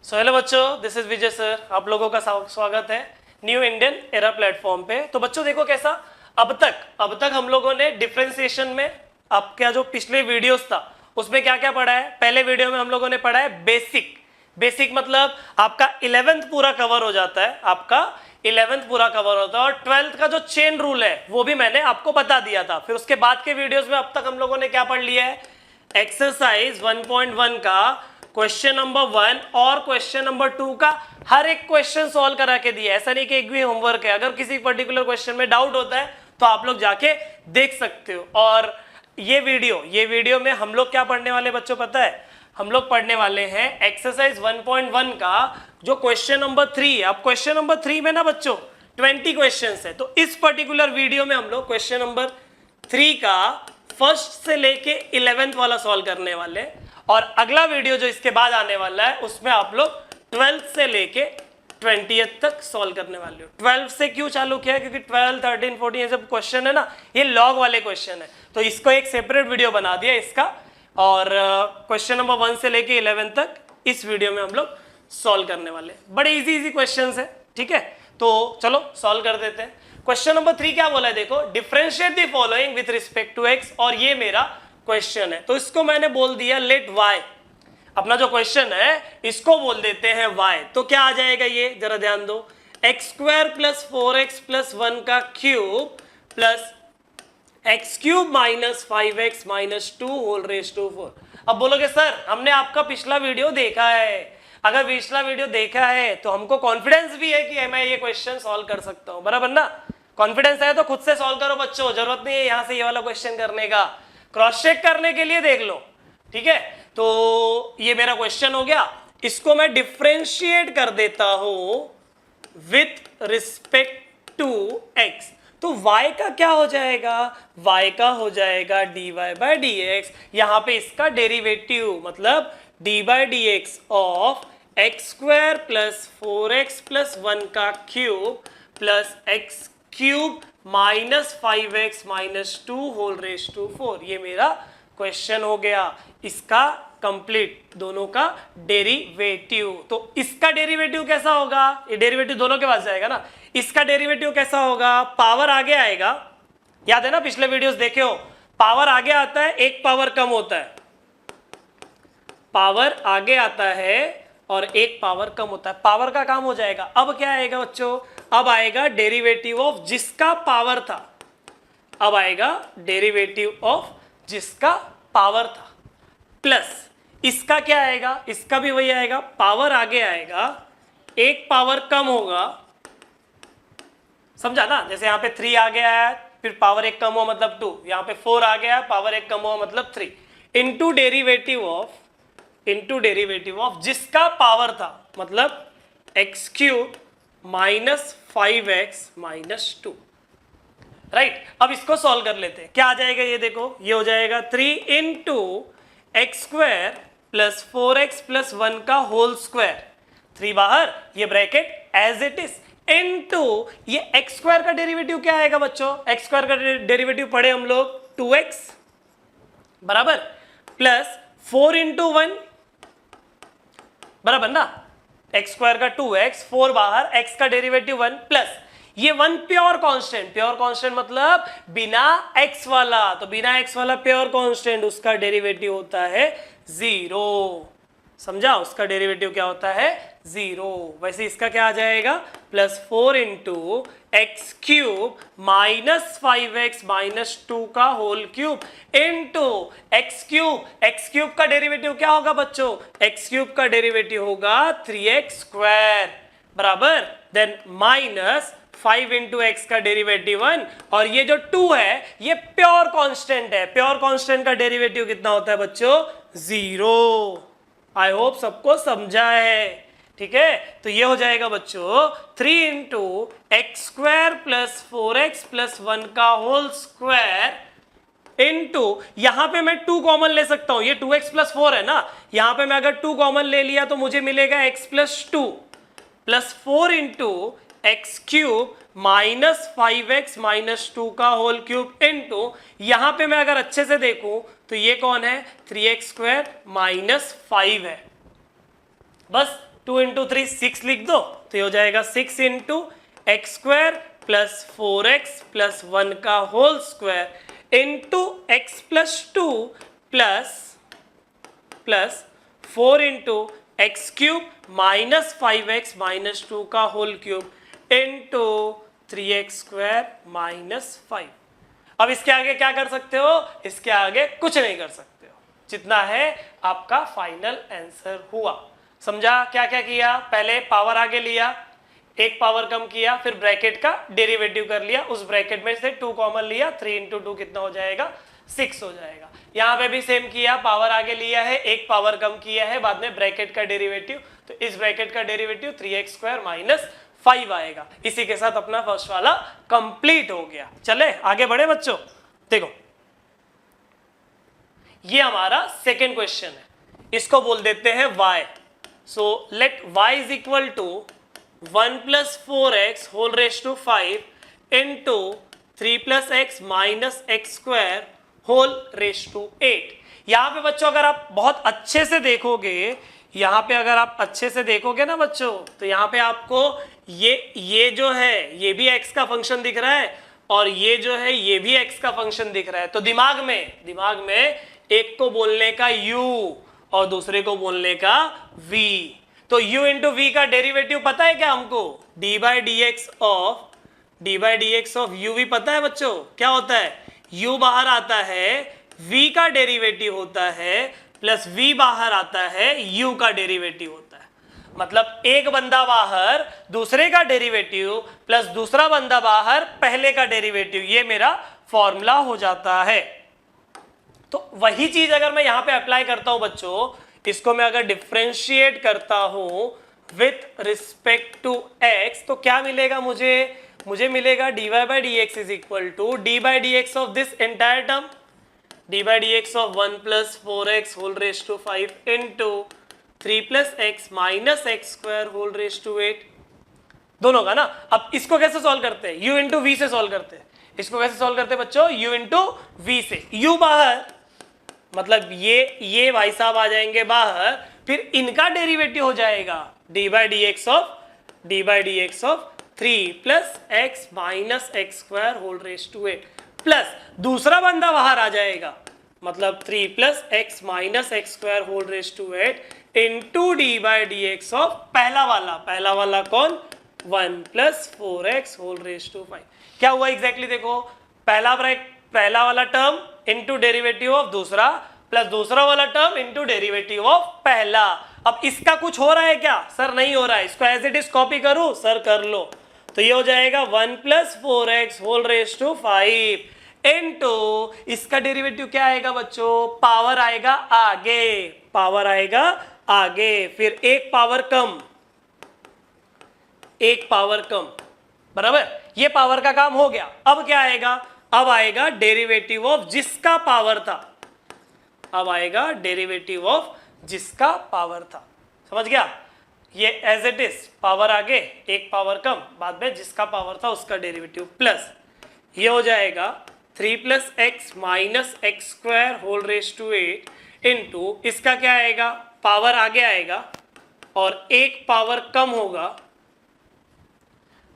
Hello बच्चों, this is Vijay sir. आप लोगों का स्वागत है न्यू इंडियन एरा प्लेटफॉर्म पे। तो बच्चों देखो कैसा अब तक हम लोगों ने डिफरेंशिएशन में आपका जो पिछले वीडियोस था उसमें क्या क्या पढ़ा है। पहले वीडियो में हम लोगों ने पढ़ा है बेसिक मतलब आपका 11th पूरा कवर हो जाता है, आपका 11th पूरा कवर होता है। और 12th का जो चेन रूल है वो भी मैंने आपको बता दिया था। फिर उसके बाद के वीडियोस में अब तक हम लोगों ने क्या पढ़ लिया है, एक्सरसाइज 1.1 का क्वेश्चन नंबर 1 और क्वेश्चन नंबर 2 का हर एक क्वेश्चन सॉल्व करा के दिया। ऐसा नहीं कि एक भी होमवर्क है, अगर किसी पर्टिकुलर क्वेश्चन में डाउट होता है तो आप लोग जाके देख सकते हो। और ये वीडियो में हम लोग क्या पढ़ने वाले बच्चों पता है, हम लोग पढ़ने वाले हैं एक्सरसाइज 1.1 का जो क्वेश्चन नंबर 3 है। अब क्वेश्चन नंबर 3 में ना बच्चों 20 क्वेश्चंस है, तो इस पर्टिकुलर वीडियो में हम लोग क्वेश्चन नंबर 3 का फर्स्ट से लेके 11th वाला सॉल्व करने वाले हैं। और अगला वीडियो जो इसके बाद आने वाला है उसमें आप लोग 12th से लेके 20th तक सॉल्व करने वाले हो। 12 से क्यों चालू किया है, क्योंकि 12, 13, 14 ये सब क्वेश्चन है ना, ये लॉग वाले क्वेश्चन है, तो इसको एक सेपरेट वीडियो बना दिया इसका। और क्वेश्चन नंबर 1 से लेके 11 तक इस वीडियो में हम लोग सॉल्व करने वाले हैं। बड़े इजी क्वेश्चन है, ठीक है। तो चलो सॉल्व कर देते हैं। क्वेश्चन नंबर 3 क्या बोला है देखो, differentiate the following with respect to X. और ये मेरा क्वेश्चन है, तो इसको मैंने बोल दिया लेट वाई। अपना जो क्वेश्चन है इसको बोल देते हैं वाई। तो क्या आ जाएगा ये जरा ध्यान दो, x square plus 4x plus 1 का cube plus x cube minus 5x minus 2 whole raise to 4। अब बोलोगे सर हमने आपका पिछला वीडियो देखा है, अगर पिछला वीडियो देखा है तो हमको कॉन्फिडेंस भी है कि मैं ये क्वेश्चन सॉल्व कर सकता हूं, बराबर ना। कॉन्फिडेंस है तो खुद से सॉल्व करो बच्चों, जरूरत नहीं है यहां से ये वाला क्वेश्चन करने का, क्रॉस चेक करने के लिए देख लो, ठीक है। तो ये मेरा क्वेश्चन हो गया, इसको मैं डिफरेंशिएट कर देता हूं विथ रिस्पेक्ट टू एक्स। तो y का क्या हो जाएगा, y का हो जाएगा dy बाय डी एक्स। यहां पे इसका डेरिवेटिव मतलब d by d x of x square plus 4x plus 1 का cube plus x cube minus 5x minus 2 whole raise to 4। ये मेरा क्वेश्चन हो गया, इसका कंप्लीट दोनों का डेरिवेटिव। तो इसका डेरिवेटिव कैसा होगा, ये डेरिवेटिव दोनों के पास जाएगा ना, इसका डेरिवेटिव कैसा होगा, पावर आगे आएगा। याद है ना पिछले वीडियोस देखे हो, पावर आगे आता है एक पावर कम होता है, पावर आगे आता है और एक पावर कम होता है, पावर का काम हो जाएगा। अब क्या आएगा बच्चों, अब आएगा डेरिवेटिव ऑफ जिसका पावर था, अब आएगा डेरिवेटिव ऑफ जिसका पावर था, प्लस इसका क्या आएगा, इसका भी वही आएगा, पावर आगे आएगा एक पावर कम होगा, समझा ना। जैसे यहाँ पे 3 आ गया है, फिर पावर एक कम हुआ मतलब 2, यहाँ पे 4 आ गया है, पावर एक कम हुआ मतलब 3, इंटू डेरिवेटिव ऑफ जिसका पावर था मतलब x cube minus 5x minus 2, right. अब इसको सॉल्व कर लेते हैं, क्या आ जाएगा ये देखो, ये हो जाएगा 3 into x square plus 4x plus 1 का होल स्क्वायर, 3 बाहर, ये bracket as it is, into ये एक्स स्क्वायर का डेरिवेटिव क्या आएगा बच्चों, एक्स स्क्वायर का डेरिवेटिव पढ़े हम लोग 2x बराबर प्लस 4 इंटू 1 बराबर ना, एक्स स्क्वायर का 2x, 4 बाहर, x का डेरिवेटिव 1 प्लस ये 1 प्योर कांस्टेंट मतलब बिना x वाला, तो बिना x वाला प्योर कांस्टेंट उसका डेरिवेटिव होता है 0, समझा, उसका डेरिवेटिव क्या होता है 0। वैसे इसका क्या आ जाएगा, plus 4 into x cube minus 5x minus 2 का whole cube into x cube का डेरिवेटिव क्या होगा बच्चों, एक्स क्यूब का डेरिवेटिव होगा 3x स्क्वायर बराबर, देन माइनस 5 इंटू एक्स का डेरिवेटिव 1, और ये जो 2 है ये प्योर कांस्टेंट है, प्योर कांस्टेंट का डेरिवेटिव कितना होता है बच्चों 0। आई होप सबको समझा है, ठीक है। तो ये हो जाएगा बच्चों 3 into x square plus 4x plus 1 का होल स्क्वायर इंटू, यहां पे मैं 2 कॉमन ले सकता हूं, ये 2x प्लस 4 है ना, यहां पे मैं अगर 2 कॉमन ले लिया तो मुझे मिलेगा x plus 2 plus 4 into x cube minus 5x minus 2 का होल क्यूब इंटू, यहां पे मैं अगर अच्छे से देखूं तो ये कौन है 3x स्क्वायर माइनस 5 है, बस 2 इंटू 3 6 लिख दो, तो ये हो जाएगा 6 into x square plus 4x plus 1 का whole square into x plus 2 plus 4 into x cube minus 5x minus 2 का whole cube into 3x square minus 5। अब इसके आगे क्या कर सकते हो? इसके आगे कुछ नहीं कर सकते हो, जितना है आपका फाइनल आंसर हुआ। समझा क्या क्या किया? पहले पावर आगे लिया, एक पावर कम किया, फिर ब्रैकेट का डेरिवेटिव कर लिया, उस ब्रैकेट में से 2 कॉमन लिया, 3 इंटू 2 कितना हो जाएगा? 6 हो जाएगा। यहाँ पे भी सेम किया, पावर आगे लिया है, एक पावर कम किया है, बाद में ब्रैकेट का डेरिवेटिव, तो इस ब्रैकेट का डेरिवेटिव 3x स्क्वायर माइनस 5 आएगा। इसी के साथ अपना फर्स्ट वाला कंप्लीट हो गया। चले आगे बढ़े बच्चों। देखो ये हमारा सेकेंड क्वेश्चन है, इसको बोल देते हैं y। So let y is equal to 1 plus 4x whole raise to 5 into 3 plus x minus x square whole raise to 8। यहाँ पे बच्चों अगर आप बहुत अच्छे से देखोगे, यहाँ पे अगर आप अच्छे से देखोगे ना बच्चों, तो यहाँ पे आपको ये जो है ये भी x का फंक्शन दिख रहा है, और ये जो है ये भी x का फंक्शन दिख रहा है। तो दिमाग में एक को बोलने का u और दूसरे को बोलने का v। तो u इंटू वी का डेरिवेटिव पता है क्या हमको? D by d x of u भी पता है बच्चों, क्या होता है? u बाहर आता है, v का डेरिवेटिव होता है, प्लस v बाहर आता है, u का डेरिवेटिव होता है। मतलब एक बंदा बाहर दूसरे का डेरिवेटिव प्लस दूसरा बंदा बाहर पहले का डेरिवेटिव, ये मेरा फॉर्मूला हो जाता है। तो वही चीज अगर मैं यहां पे अप्लाई करता हूं बच्चों, इसको मैं अगर डिफरेंशिएट करता हूं विथ रिस्पेक्ट टू x, तो क्या मिलेगा मुझे मिलेगा dy by d x is equal to d by d x of this entire term, d by d x of 1 plus 4x whole raise to 5 into 3 plus x minus x square whole raise to 8, दोनों का ना। अब इसको कैसे solve करते हैं? u into we से solve करते हैं। इसको कैसे सॉल्व करते हैं बच्चों? u इंटू वी से, u बाहर, मतलब ये भाई साहब आ जाएंगे बाहर, फिर इनका डेरिवेटिव हो जाएगा d by d x of 3 plus x minus x square whole raise to 8, plus दूसरा बंदा बाहर आ जाएगा, मतलब 3 plus x minus x square whole raise to 8 into d by d x of पहला वाला कौन? 1 plus 4x whole raise to 5। क्या हुआ एग्जैक्टली देखो, पहला वाला टर्म इंटू डेरिवेटिव ऑफ दूसरा प्लस दूसरा वाला टर्म इंटू डेरिवेटिव ऑफ पहला। अब इसका कुछ हो रहा है क्या? सर नहीं हो रहा है। इसको एज इट इज कॉपी करूं? सर कर लो। तो ये हो जाएगा 1 plus 4x whole raise to 5 into इसका डेरिवेटिव क्या आएगा बच्चों? पावर आएगा आगे, फिर एक पावर कम, बराबर। ये पावर का काम हो गया। अब क्या आएगा? अब आएगा डेरिवेटिव ऑफ जिसका पावर था, समझ गया? ये एज इट इज, पावर आगे एक पावर कम, बाद में जिसका पावर था उसका डेरिवेटिव, प्लस ये हो जाएगा 3 plus x minus x square whole raise to 8 into इसका क्या आएगा? पावर आगे आएगा और एक पावर कम होगा,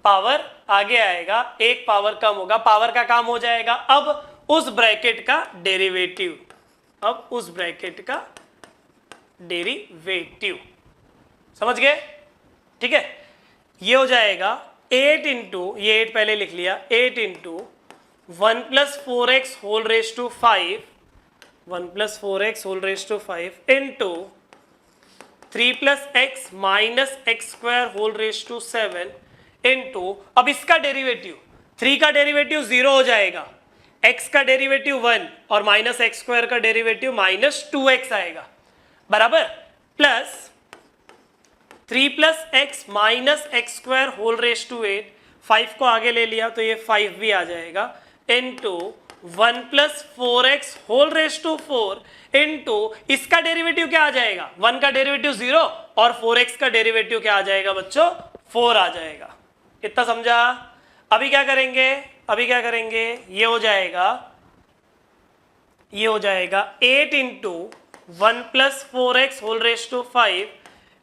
पावर आगे आएगा, एक पावर कम होगा, पावर का काम हो जाएगा अब उस ब्रैकेट का डेरिवेटिव, समझ गए? ठीक है, ये हो जाएगा 8 इंटू, ये 8 पहले लिख लिया, 8 into 1 plus 4x whole raise to 5, 1 plus 4x whole raise to 5 into 3 plus x minus x square whole raise to 7 into, अब इसका डेरिवेटिव 3 का डेरिवेटिव 0 हो जाएगा, x का डेरिवेटिव 1 और माइनस एक्स स्क्वायर का डेरिवेटिव माइनस 2x आएगा, बराबर, plus 3 plus x minus x square whole raise to 8, 5 को आगे ले लिया तो ये 5 भी आ जाएगा, into 1 plus 4x whole raise to 4 into इसका डेरिवेटिव क्या आ जाएगा? 1 का डेरिवेटिव 0 और 4x का डेरिवेटिव क्या आ जाएगा बच्चों? 4 आ जाएगा। इतना समझा? अभी क्या करेंगे? ये हो जाएगा 8 into 1 plus 4x whole raise to 5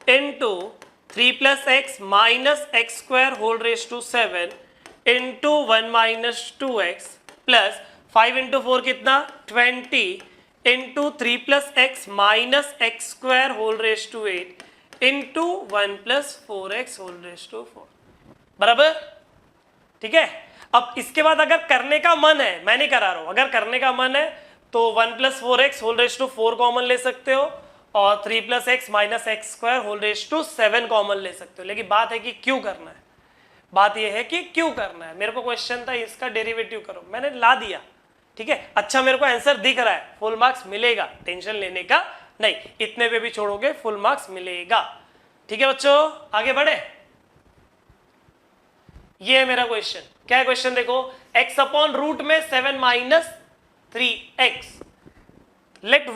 into 3 plus x minus x square whole raise to 7 into 1 minus 2x plus 5 into 4 कितना 20 into 3 plus x minus x square whole raise to 8 into 1 plus 4x whole raise to 4 बराबर। ठीक है, अब इसके बाद अगर करने का मन है, मैं नहीं करा रहा हूं, अगर करने का मन है तो 1 plus 4x whole raise to 4 common ले सकते हो और 3 plus x minus x square whole raise to 7 common ले सकते हो। लेकिन बात है कि क्यों करना है, बात यह है कि क्यों करना है। मेरे को क्वेश्चन था इसका डेरिवेटिव करो, मैंने ला दिया। ठीक है, अच्छा मेरे को आंसर दिख रहा है, फुल मार्क्स मिलेगा, टेंशन लेने का नहीं, इतने पे भी छोड़ोगे फुल मार्क्स मिलेगा। ठीक है बच्चों, आगे बढ़े। ये है मेरा क्वेश्चन। क्या है क्वेश्चन देखो, x अपॉन रूट में 7 minus 3x let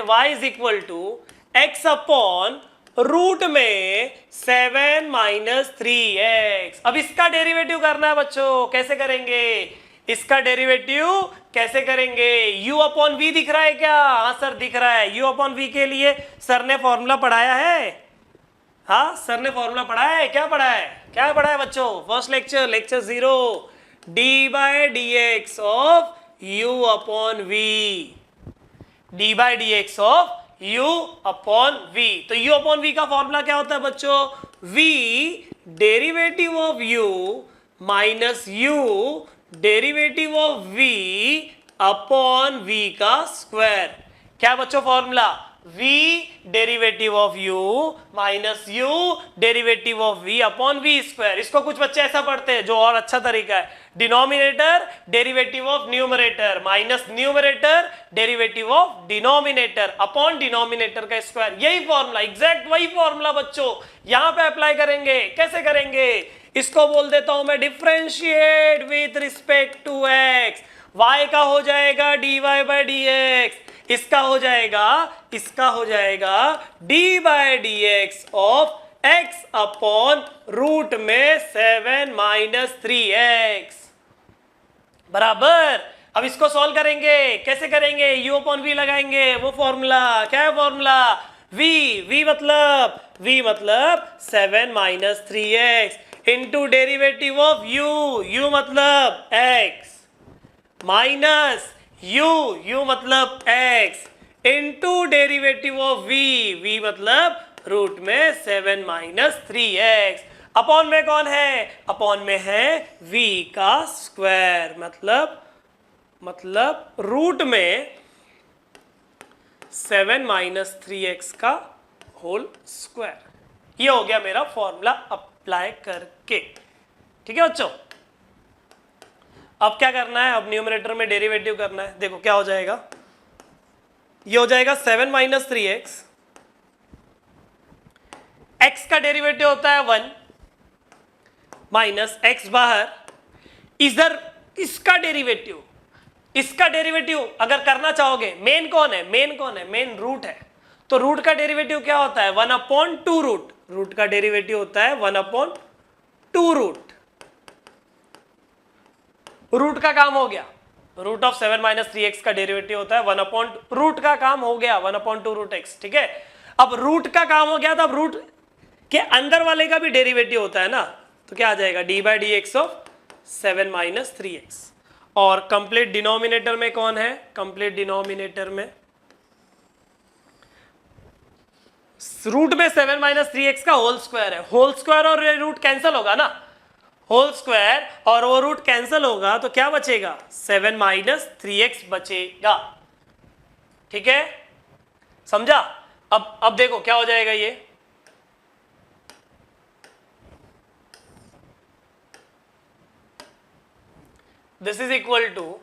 y is equal to x upon root में 7 माइनस 3x। अब इसका डेरिवेटिव करना है बच्चों, कैसे करेंगे इसका डेरिवेटिव, कैसे करेंगे। u अपॉन वी दिख रहा है क्या, हाँ सर दिख रहा है। u अपॉन वी के लिए सर ने फॉर्मूला पढ़ाया है, हाँ सर ने फॉर्मूला पढ़ाया है। क्या पढ़ा है, क्या पढ़ा है बच्चों, first lecture 0 d by d x of u upon v, d by d x of u upon v. तो यू अपॉन वी का फॉर्मूला क्या होता है बच्चों, v derivative of u minus u derivative of v upon v का square. क्या बच्चों formula, v derivative of u minus u derivative of v upon v square. इसको कुछ बच्चे ऐसा पढ़ते हैं जो और अच्छा तरीका है, denominator derivative of numerator minus numerator derivative of denominator upon denominator का स्क्वायर। यही फॉर्मूला, एग्जैक्ट वही फॉर्मूला बच्चों यहां पे अप्लाई करेंगे। कैसे करेंगे, इसको बोल देता हूं मैं differentiate with respect to x। y का हो जाएगा dy बाय dx, इसका हो जाएगा d by d x of x upon root में 7 माइनस 3x बराबर। अब इसको सॉल्व करेंगे, कैसे करेंगे, u अपॉन v लगाएंगे, वो फॉर्मूला क्या है, फॉर्मूला v मतलब 7 minus 3x into derivative of u मतलब x माइनस u मतलब x into derivative of v मतलब रूट में 7 माइनस 3x अपॉन में कौन है, अपॉन में है v का स्क्वायर मतलब रूट में 7 माइनस 3x का होल स्क्वायर। ये हो गया मेरा फॉर्मूला अप्लाई करके। ठीक है बच्चों, अब क्या करना है, अब न्यूमरेटर में डेरिवेटिव करना है। देखो क्या हो जाएगा, ये हो जाएगा 7 माइनस 3x, x का डेरिवेटिव होता है 1 माइनस x बाहर, इधर इसका डेरिवेटिव अगर करना चाहोगे, मेन कौन है, मेन रूट है, तो रूट का डेरिवेटिव क्या होता है 1 अपॉन 2 रूट का डेरिवेटिव होता है 1 अपॉन 2 रूट का काम हो गया। रूट ऑफ 7 माइनस 3x का डेरिवेटिव होता है 1 अपॉन रूट का काम हो गया 1 अपॉन 2 रूट x। ठीक है, अब रूट का काम हो गया, तो अब रूट के अंदर वाले का भी डेरिवेटिव होता है ना, तो क्या आ जाएगा d by d x of 7 minus 3x। और कंप्लीट डिनोमिनेटर में कौन है, कंप्लीट डिनोमिनेटर में रूट में 7 माइनस 3x का होल स्क्वायर है, होल स्क्वायर और रूट कैंसिल होगा ना, होल स्क्वायर और वो रूट कैंसिल होगा, तो क्या बचेगा 7 माइनस 3x बचेगा। ठीक है, समझा। अब देखो क्या हो जाएगा, ये दिस इज इक्वल टू,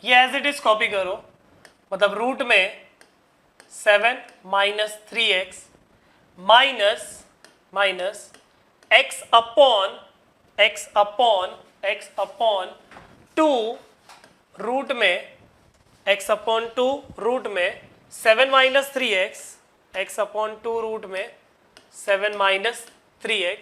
ये एज इट इज कॉपी करो, मतलब रूट में 7 minus 3x minus x upon 2 root में x अपॉन 2 रूट में 7 minus 3x x upon 2 root में 7 माइनस 3x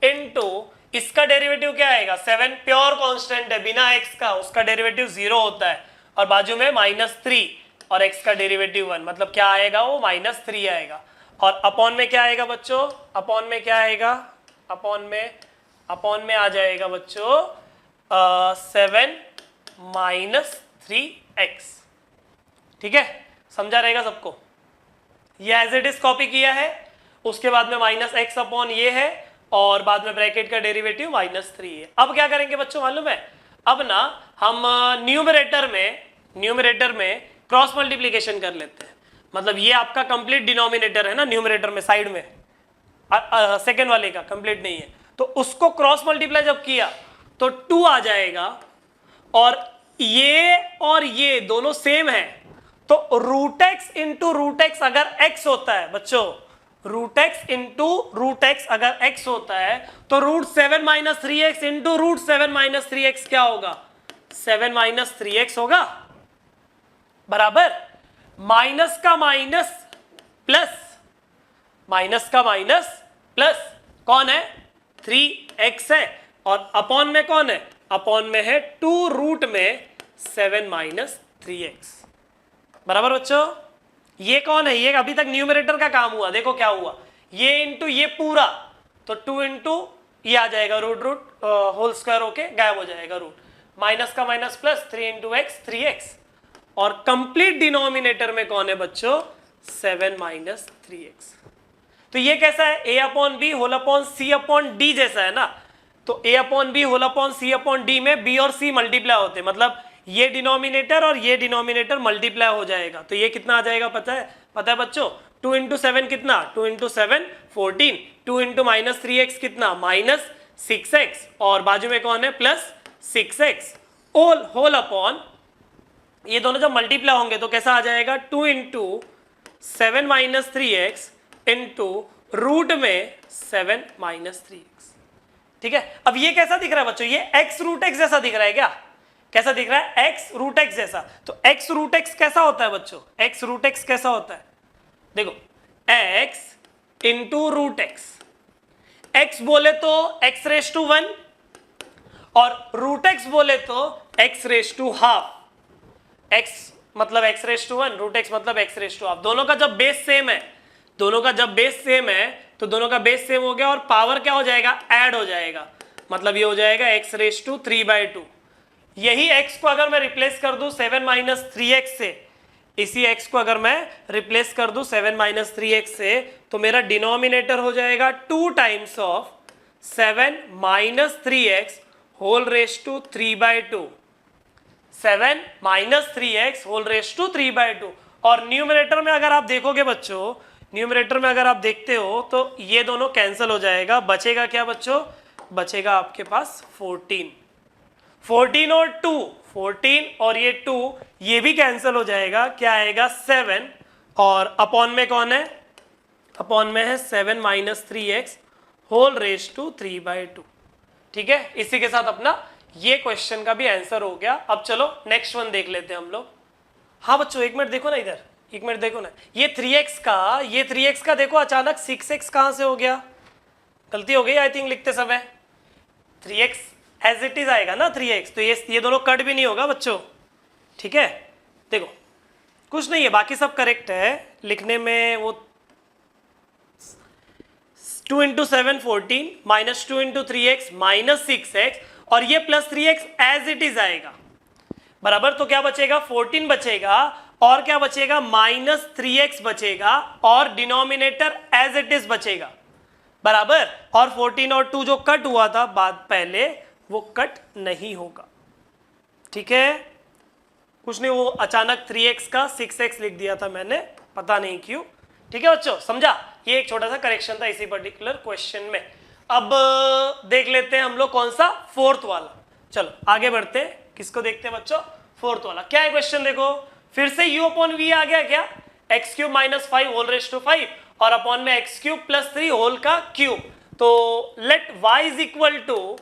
इंटू इसका डेरिवेटिव क्या आएगा, 7 प्योर कांस्टेंट है बिना x का, उसका डेरिवेटिव 0 होता है, और बाजू में -3 और x का डेरिवेटिव 1, मतलब क्या आएगा वो -3 आएगा, और अपॉन में क्या आएगा बच्चों, अपॉन में क्या आएगा, अपॉन में आ जाएगा बच्चों 7 माइनस 3x। ठीक है, समझा रहेगा सबको। ये एज इट इज कॉपी किया है, उसके बाद में माइनस एक्स अपॉन ये है और बाद में ब्रैकेट का डेरिवेटिव -3 है। अब क्या करेंगे बच्चों मालूम है, अब ना हम न्यूमरेटर में क्रॉस मल्टीप्लीकेशन कर लेते हैं। मतलब ये आपका कंप्लीट डिनोमिनेटर है ना, न्यूमरेटर में साइड में सेकेंड वाले का कंप्लीट नहीं है, तो उसको क्रॉस मल्टीप्लाई जब किया तो 2 आ जाएगा और ये दोनों सेम है, तो root x into root x अगर x होता है बच्चों, root x into root x अगर x होता है तो root 7 minus 3x into root 7 minus 3x क्या होगा, 7 माइनस 3x होगा, बराबर माइनस का माइनस प्लस, माइनस का माइनस प्लस, कौन है 3x है, और अपॉन में कौन है, अपॉन में है 2 रूट में 7 माइनस 3x। बराबर बच्चों, ये कौन है, ये अभी तक न्यूमरेटर का काम हुआ, देखो क्या हुआ, ये इंटू ये पूरा, तो 2 इंटू ये आ जाएगा रूट होल स्क्वायर होके गायब हो जाएगा रूट, माइनस का minus plus 3 into x 3x, और कंप्लीट डिनोमिनेटर में कौन है बच्चों 7 माइनस 3x। तो ये कैसा है, a upon b whole upon c upon d जैसा है ना, तो a upon b whole upon c upon d में b और c मल्टीप्लाई होते हैं, मतलब ये डिनोमिनेटर और ये डिनोमिनेटर मल्टीप्लाई हो जाएगा, तो ये कितना आ जाएगा पता है बच्चों, 2 इंटू 7 कितना, 2 इंटू 7 14, 2 इंटू माइनस 3x कितना माइनस 6x, और बाजू में कौन है प्लस 6x होल अपॉन, ये दोनों जब मल्टीप्लाई होंगे तो कैसा आ जाएगा 2 into 7 minus 3x into root में 7 माइनस 3x। ठीक है, अब ये कैसा दिख रहा है बच्चों, ये x रूट x जैसा दिख रहा है क्या, कैसा दिख रहा है x रूट x जैसा, तो x रूट x कैसा होता है बच्चों, x रूट x कैसा होता है, देखो x इंटू रूट x बोले तो x रेस टू 1 और रूट x बोले तो x raise to half, x मतलब x raise to 1, root x मतलब x रेस टू हाफ, दोनों का जब बेस सेम है, दोनों का जब बेस सेम है तो दोनों का बेस सेम हो गया और पावर क्या हो जाएगा, ऐड हो जाएगा, मतलब ये हो जाएगा x रेस टू 3/2। यही x को अगर मैं रिप्लेस कर दूं 7 माइनस 3x से, इसी x को अगर मैं रिप्लेस कर दूं 7 माइनस 3x से, तो मेरा डिनोमिनेटर हो जाएगा 2 times of 7 minus 3x whole raise to 3/2, 7 minus 3x whole raise to 3/2, और न्यूमरेटर में अगर आप देखोगे बच्चों, न्यूमरेटर में अगर आप देखते हो तो ये दोनों कैंसिल हो जाएगा, बचेगा क्या बच्चों, बचेगा आपके पास 14 और 2, 14 और ये 2 ये भी कैंसिल हो जाएगा, क्या आएगा 7, और अपॉन में कौन है, अपॉन में है 7 minus 3x whole raise to 3/2। ठीक है, इसी के साथ अपना ये क्वेश्चन का भी आंसर हो गया। अब चलो नेक्स्ट वन देख लेते हैं हम लोग। हाँ बच्चों एक मिनट देखो ना, इधर एक मिनट देखो ना, ये 3x का देखो अचानक 6x कहां से हो गया, गलती हो गई आई थिंक लिखते समय, 3x एज इट इज आएगा ना 3x, तो ये दोनों कट भी नहीं होगा बच्चों। ठीक है, देखो कुछ नहीं है, बाकी सब करेक्ट है लिखने में, वो 2 into 7 14 minus 2 into 3x minus 6x, और ये plus 3x as it is आएगा, बराबर, तो क्या बचेगा 14 बचेगा, और क्या बचेगा माइनस 3x बचेगा, और डिनोमिनेटर एज इट इज बचेगा, बराबर, और 14 और 2 जो कट हुआ था बाद पहले वो कट नहीं होगा। ठीक है, कुछ नहीं, वो अचानक 3x का 6x लिख दिया था मैंने, पता नहीं क्यों। ठीक है बच्चों, समझा, ये एक छोटा सा करेक्शन था इसी पर्टिकुलर क्वेश्चन में। अब देख लेते हैं हम लोग कौन सा, फोर्थ वाला। चलो आगे बढ़ते हैं, किसको देखते हैं बच्चों, फोर्थ वाला। क्या है क्वेश्चन देखो, फिर से u अपॉन v आ गया क्या, x cube minus 5 whole raise to 5 और अपॉन में एक्स क्यूब प्लस 3 होल का क्यूब, तो let y is equal to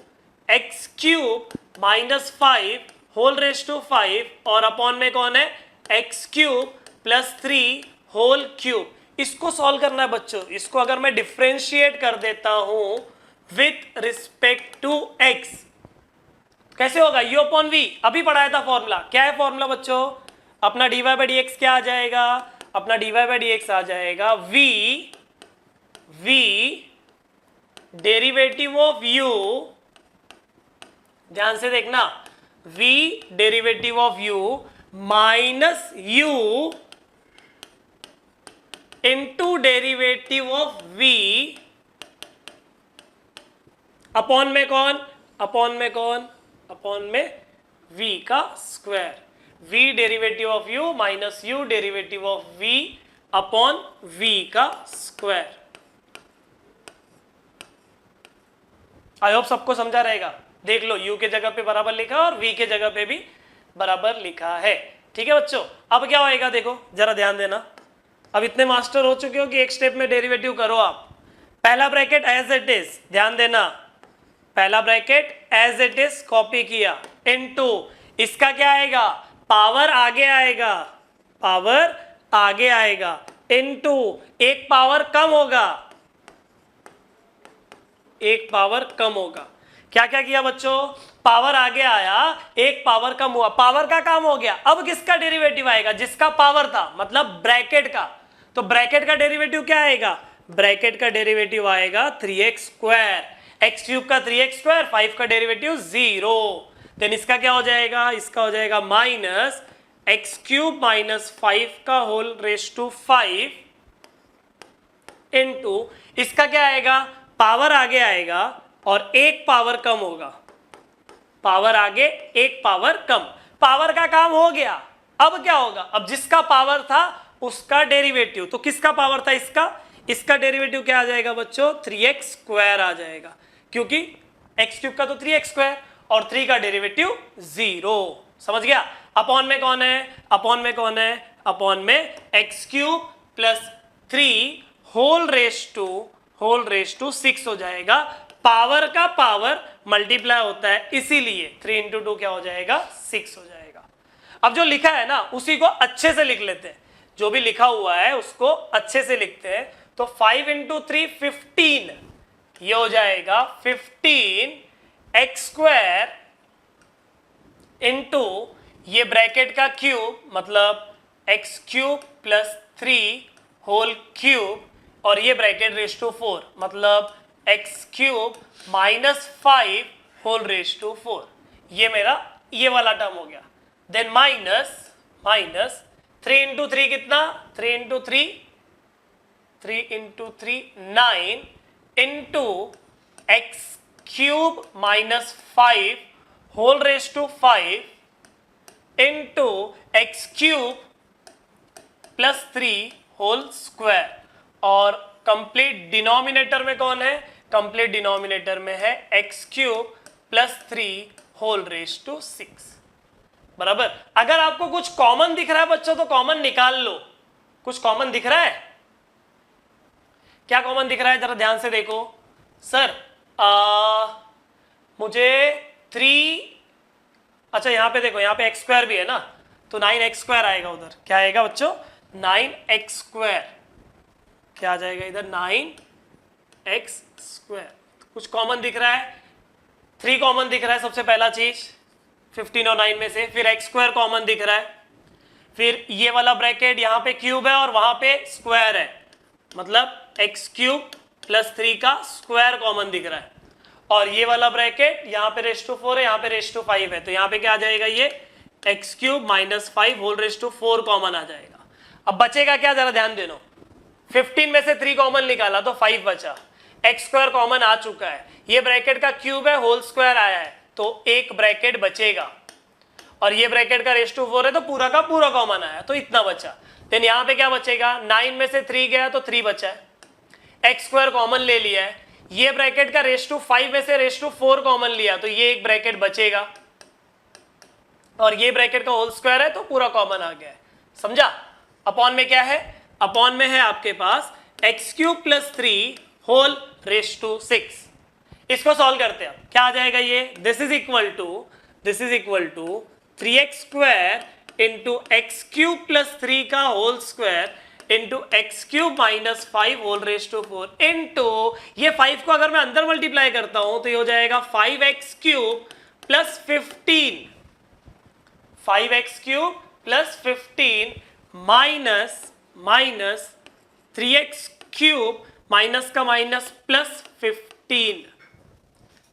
x cube minus 5 whole raise to 5 और अपॉन में कौन है x cube plus 3 whole cube. इसको सॉल्व करना है बच्चों, इसको अगर मैं डिफरेंशिएट कर देता हूं विथ रिस्पेक्ट टू x, कैसे होगा, u अपॉन v, अभी पढ़ाया था फॉर्मूला, क्या है फॉर्मूला बच्चों, अपना dy बाई dx क्या आ जाएगा, अपना dy बाई dx आ जाएगा v v derivative of u, ध्यान से देखना, v derivative of u minus u into derivative of v upon में कौन, अपॉन में कौन, अपॉन में v का square, v derivative of u minus u derivative of v upon v का स्क्वायर। आई होप सबको समझा रहेगा। देख लो u के जगह पे बराबर लिखा और v के जगह पे भी बराबर लिखा है। ठीक है बच्चों, अब क्या होएगा देखो जरा ध्यान देना। अब इतने मास्टर हो चुके हो कि एक स्टेप में डेरिवेटिव करो आप। पहला ब्रैकेट एज इट इज, ध्यान देना, पहला bracket as it is copy किया, इनटू इसका क्या आएगा, पावर आगे आएगा, पावर आगे आएगा, इनटू एक पावर कम होगा, एक पावर कम होगा। क्या क्या किया बच्चों, पावर आगे आया, एक पावर कम हुआ, पावर का काम हो गया। अब किसका डेरिवेटिव आएगा, जिसका पावर था, मतलब ब्रैकेट का। तो ब्रैकेट का डेरिवेटिव क्या आएगा, ब्रैकेट का डेरिवेटिव आएगा 3x स्क्वायर, x क्यूब का 3x स्क्वायर, 5 का डेरिवेटिव 0। देन इसका क्या हो जाएगा, इसका हो जाएगा माइनस x क्यूब माइनस 5 का होल रेस टू 5 इनटू इसका क्या आएगा, पावर आगे आएगा और एक पावर कम होगा, पावर आगे एक पावर कम, पावर का काम हो गया। अब क्या होगा, अब जिसका पावर था उसका डेरिवेटिव, तो किसका पावर था, इसका, इसका डेरिवेटिव क्या आ जाएगा बच्चों, 3x स्क्वायर आ जाएगा, क्योंकि x क्यूब का तो 3x स्क्वायर और 3 का डेरिवेटिव 0। समझ गया। अपॉन में कौन है, अपॉन में कौन है, अपॉन में x cube plus 3 whole raise to 6 हो जाएगा। पावर का पावर मल्टीप्लाई होता है, इसीलिए 3 इंटू 2 क्या हो जाएगा, 6 हो जाएगा। अब जो लिखा है ना उसी को अच्छे से लिख लेते हैं, जो भी लिखा हुआ है उसको अच्छे से लिखते हैं। तो 5 इंटू 3 15, ये हो जाएगा 15x स्क्वायर इंटू ये ब्रैकेट का क्यूब, मतलब x cube plus 3 whole cube, और ये ब्रैकेट रेस टू 4, मतलब x cube minus 5 whole raise to 4। ये मेरा ये वाला टर्म हो गया। देन माइनस 3 इंटू 3 कितना, 3 into 3 9 into x cube minus 5 whole raise to 5 into x cube plus 3 whole square. और कंप्लीट डिनोमिनेटर में कौन है, कंप्लीट डिनोमिनेटर में है x cube plus 3 whole raise to 6 बराबर। अगर आपको कुछ कॉमन दिख रहा है बच्चों तो कॉमन निकाल लो। कुछ कॉमन दिख रहा है, क्या कॉमन दिख रहा है, जरा ध्यान से देखो। सर मुझे 3, अच्छा यहाँ पे देखो, यहाँ पे x स्क्वायर भी है ना, तो 9x स्क्वायर आएगा उधर। क्या आएगा बच्चों, 9x स्क्वायर, क्या आ जाएगा इधर, 9x स्क्वायर। कुछ कॉमन दिख रहा है, 3 कॉमन दिख रहा है सबसे पहला चीज 15 और 9 में से। फिर x स्क्वायर कॉमन दिख रहा है, फिर ये वाला ब्रैकेट यहाँ पे क्यूब है और वहां पे स्क्वायर है, मतलब x क्यूब प्लस 3 का स्क्वायर कॉमन दिख रहा है। और ये वाला ब्रैकेट यहाँ पे रेस टू 4 है, यहाँ पे रेस टू 5 है, तो यहाँ पे क्या आ जाएगा, ये x cube minus 5 whole raise to 4 common आ जाएगा। अब बचेगा क्या, जरा ध्यान देना। 15 में से 3 कॉमन निकाला तो 5 बचा, x स्क्वायर कॉमन आ चुका है, ये ब्रैकेट का क्यूब है, होल स्क्वायर आया है, तो एक ब्रैकेट बचेगा। और ये ब्रैकेट का रेस टू 4 है तो पूरा का पूरा कॉमन आया, तो इतना बचा। देन यहाँ पे क्या बचेगा, 9 में से 3 गया तो 3 बचा है, x स्क्वायर कॉमन ले लिया है, ये ब्रैकेट का रेस टू 5 में से रेस टू 4 कॉमन लिया तो ये एक ब्रैकेट बचेगा, और ये ब्रैकेट का होल स्क्वायर है तो पूरा कॉमन आ गया है। समझा। अपॉन में क्या है, अपॉन में है आपके पास x cube plus 3 whole raise to 6। इसको सॉल्व करते हैं, क्या आ जाएगा ये, this is equal to 3x square into x cube plus 3 का whole square into x cube minus 5 whole raise to 4 into ये 5 को अगर मैं अंदर मल्टीप्लाई करता हूं तो ये हो जाएगा 5x cube plus 15, 5x cube plus 15 minus 3x cube minus का माइनस प्लस 15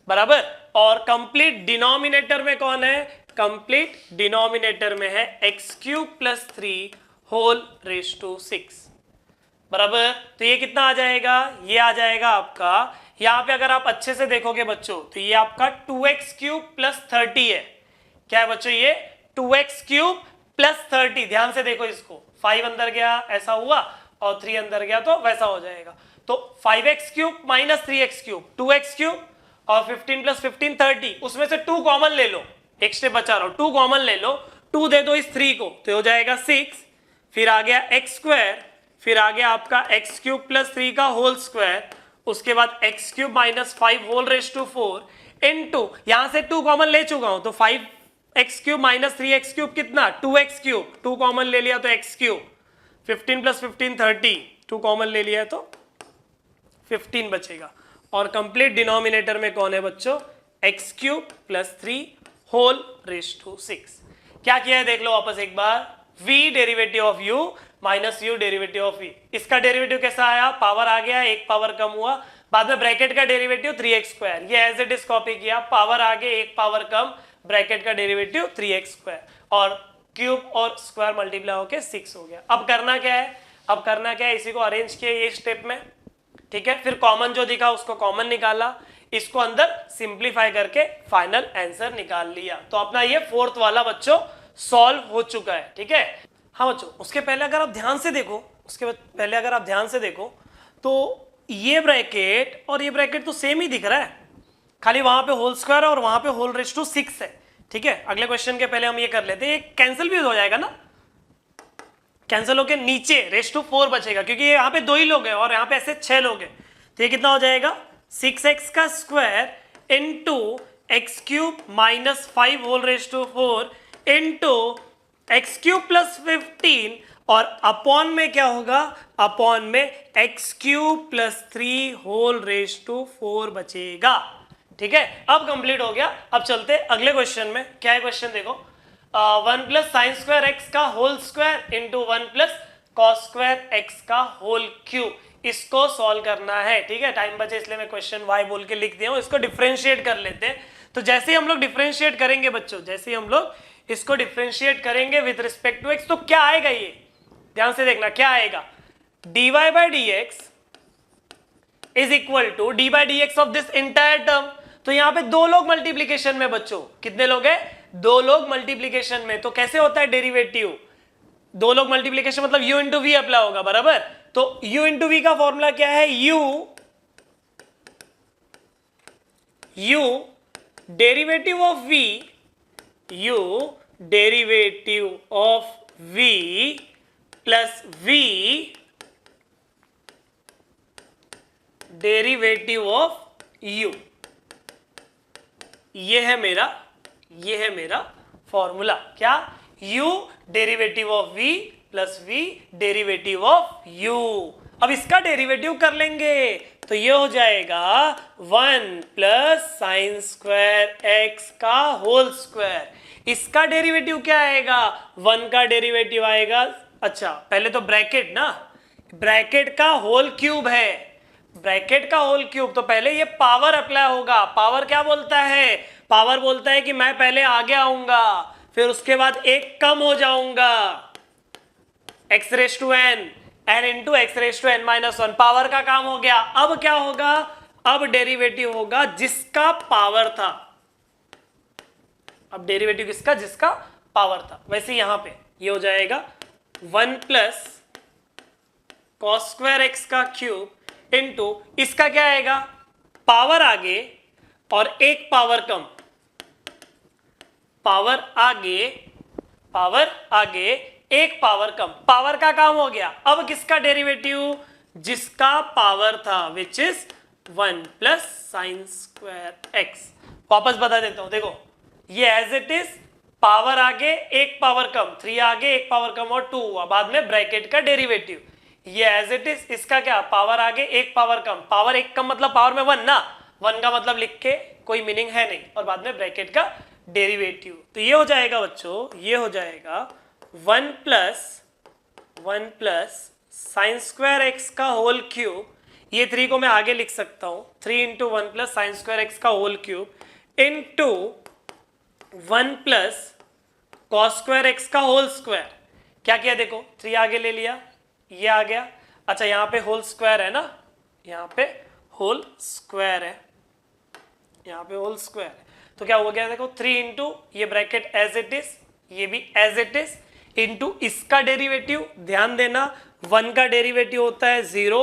बराबर। और कंप्लीट डिनोमिनेटर में कौन है, कंप्लीट डिनोमिनेटर में है x cube plus 3 whole raise to 6 बराबर। तो ये कितना आ जाएगा, ये आ जाएगा आपका, यहां पे अगर आप अच्छे से देखोगे बच्चों तो ये आपका 2x क्यूब प्लस 30 है। क्या है बच्चों, ये 2x क्यूब प्लस 30। ध्यान से देखो इसको, 5 अंदर गया ऐसा हुआ और 3 अंदर गया तो वैसा हो जाएगा। तो 5x cube minus 3x cube 2x cube और 15 प्लस 15 30, उसमें से 2 कॉमन ले लो, एक स्टेप बचा रहा हूं, 2 कॉमन ले लो, 2 दे दो इस 3 को तो हो जाएगा 6, फिर आ गया एक्स स्क्वायर, फिर आ गया आपका एक्स क्यूब प्लस 3 का होल स्क्वायर, उसके बाद x cube minus 5 whole raise to 4 into, यहां से 2 कॉमन ले चुका हूं तो 5x cube minus 3x cube कितना 2x क्यूब, 2 कॉमन ले लिया तो x क्यूब, 15 प्लस 15 30, 2 कॉमन ले लिया तो 15 बचेगा। और कंप्लीट डिनोमिनेटर में कौन है बच्चों, x cube plus 3 whole raise to 6। क्या किया है देख लो वापस एक बार, v derivative of u minus u derivative of v। इसका डेरिवेटिव कैसा आया, पावर आ गया, एक पावर कम हुआ, बाद में ब्रैकेट का डेरिवेटिव 3x स्क्वायर, ये एज इट इज कॉपी किया, पावर आगे एक पावर कम, ब्रैकेट का डेरिवेटिव 3x स्क्वायर और क्यूब और स्क्वायर मल्टीप्लाई होके 6 हो गया। अब करना क्या है, अब करना क्या है, इसी को अरेंज किया ये स्टेप में, ठीक है। फिर कॉमन जो दिखा उसको कॉमन निकाला, इसको अंदर सिंप्लीफाई करके फाइनल आंसर निकाल लिया। तो अपना ये फोर्थ वाला बच्चों सॉल्व हो चुका है, ठीक है। हाँ बच्चों, उसके पहले अगर आप ध्यान से देखो, उसके पहले अगर आप ध्यान से देखो तो ये ब्रैकेट और ये ब्रैकेट तो सेम ही दिख रहा है, खाली वहां पे होल स्क्वायर और वहां पे होल रेज टू 6 है, ठीक है। अगले क्वेश्चन के पहले हम ये कर लेते हैं, कैंसिल भी हो जाएगा ना, कैंसिल होके नीचे रेज टू 4 बचेगा, क्योंकि यहाँ पे 2 ही लोग हैं और यहाँ पे ऐसे 6 लोग हैं। तो ये कितना हो जाएगा 6x का square into x cube minus 5 whole raise to 4 into x cube plus 15 और अपॉन में क्या होगा, अपॉन में x cube plus 3 whole raise to 4 बचेगा, ठीक है। अब कंप्लीट हो गया। अब चलते अगले क्वेश्चन में। क्या है क्वेश्चन देखो, 1 प्लस साइन स्क्वायर एक्स का whole square into 1 plus cos square x का होल क्यूब, इसको सॉल्व करना है, ठीक है। टाइम बचे इसलिए मैं क्वेश्चन y बोल के लिख दिया हूं। इसको डिफरेंशिएट कर लेते हैं। तो जैसे ही हम लोग डिफरेंशिएट करेंगे बच्चों, जैसे ही हम लोग इसको डिफरेंशिएट करेंगे विद रिस्पेक्ट टू x, तो क्या आएगा, ये ध्यान से देखना क्या आएगा, dy by d x is equal to d by d x of this entire term. तो यहां पे 2 लोग मल्टीप्लीकेशन में बच्चों, कितने लोग हैं, 2 लोग मल्टीप्लीकेशन में। तो कैसे होता है डेरिवेटिव, 2 लोग मल्टीप्लीकेशन मतलब u इंटू वी अप्लाई होगा बराबर। तो u इंटू वी का फॉर्मूला क्या है, u derivative of v, u derivative of v plus v derivative of u, ये है मेरा फॉर्मूला। क्या, u derivative of v plus v derivative of u। अब इसका डेरिवेटिव कर लेंगे तो ये हो जाएगा 1 प्लस साइन स्क्वायर x का होल स्क्वायर। इसका डेरिवेटिव क्या आएगा, 1 का डेरिवेटिव आएगा, अच्छा पहले तो ब्रैकेट ना, ब्रैकेट का होल क्यूब है, ब्रैकेट का होल क्यूब, तो पहले ये पावर अप्लाई होगा। पावर क्या बोलता है, पावर बोलता है कि मैं पहले आगे आऊंगा फिर उसके बाद एक कम हो जाऊंगा, x raise to n n into x raise to n minus 1, power का काम हो गया। अब क्या होगा, अब डेरिवेटिव होगा जिसका पावर था, अब डेरिवेटिव किसका, जिसका पावर था। वैसे यहां पे ये हो जाएगा 1 प्लस कॉस स्क्वायर एक्स का क्यूब इंटू इसका क्या आएगा, पावर आगे और एक पावर कम, पावर आगे एक पावर कम, पावर का काम हो गया। अब किसका डेरिवेटिव, जिसका पावर था, which is 1 plus sine square x. वापस बता देता हूं, देखो ये एज इट इज, पावर आगे एक पावर कम, 3 आगे एक पावर कम और 2 हुआ, बाद में ब्रैकेट का डेरिवेटिव, ये एज इट इज, इसका क्या, पावर आगे एक पावर कम, पावर एक कम मतलब पावर में 1 ना, 1 का मतलब लिख के कोई मीनिंग है नहीं, और बाद में ब्रैकेट का डेरिवेटिव। तो ये हो जाएगा बच्चों, ये हो जाएगा 1 प्लस साइन स्क्वायर एक्स का होल क्यूब, ये 3 को मैं आगे लिख सकता हूं 3 into 1 plus sine square x का whole cube into 1 plus cos square x का होल स्क्वायर। क्या किया देखो, 3 आगे ले लिया, ये आ गया। अच्छा यहां पे होल स्क्वायर है ना, यहां पे होल स्क्वायर है, यहां पे होल स्क्वायर है, तो क्या हो गया देखो 3 इंटू ये ब्रैकेट एज इट इज, ये भी एज इट इज, इंटू इसका डेरिवेटिव, ध्यान देना 1 का डेरिवेटिव होता है 0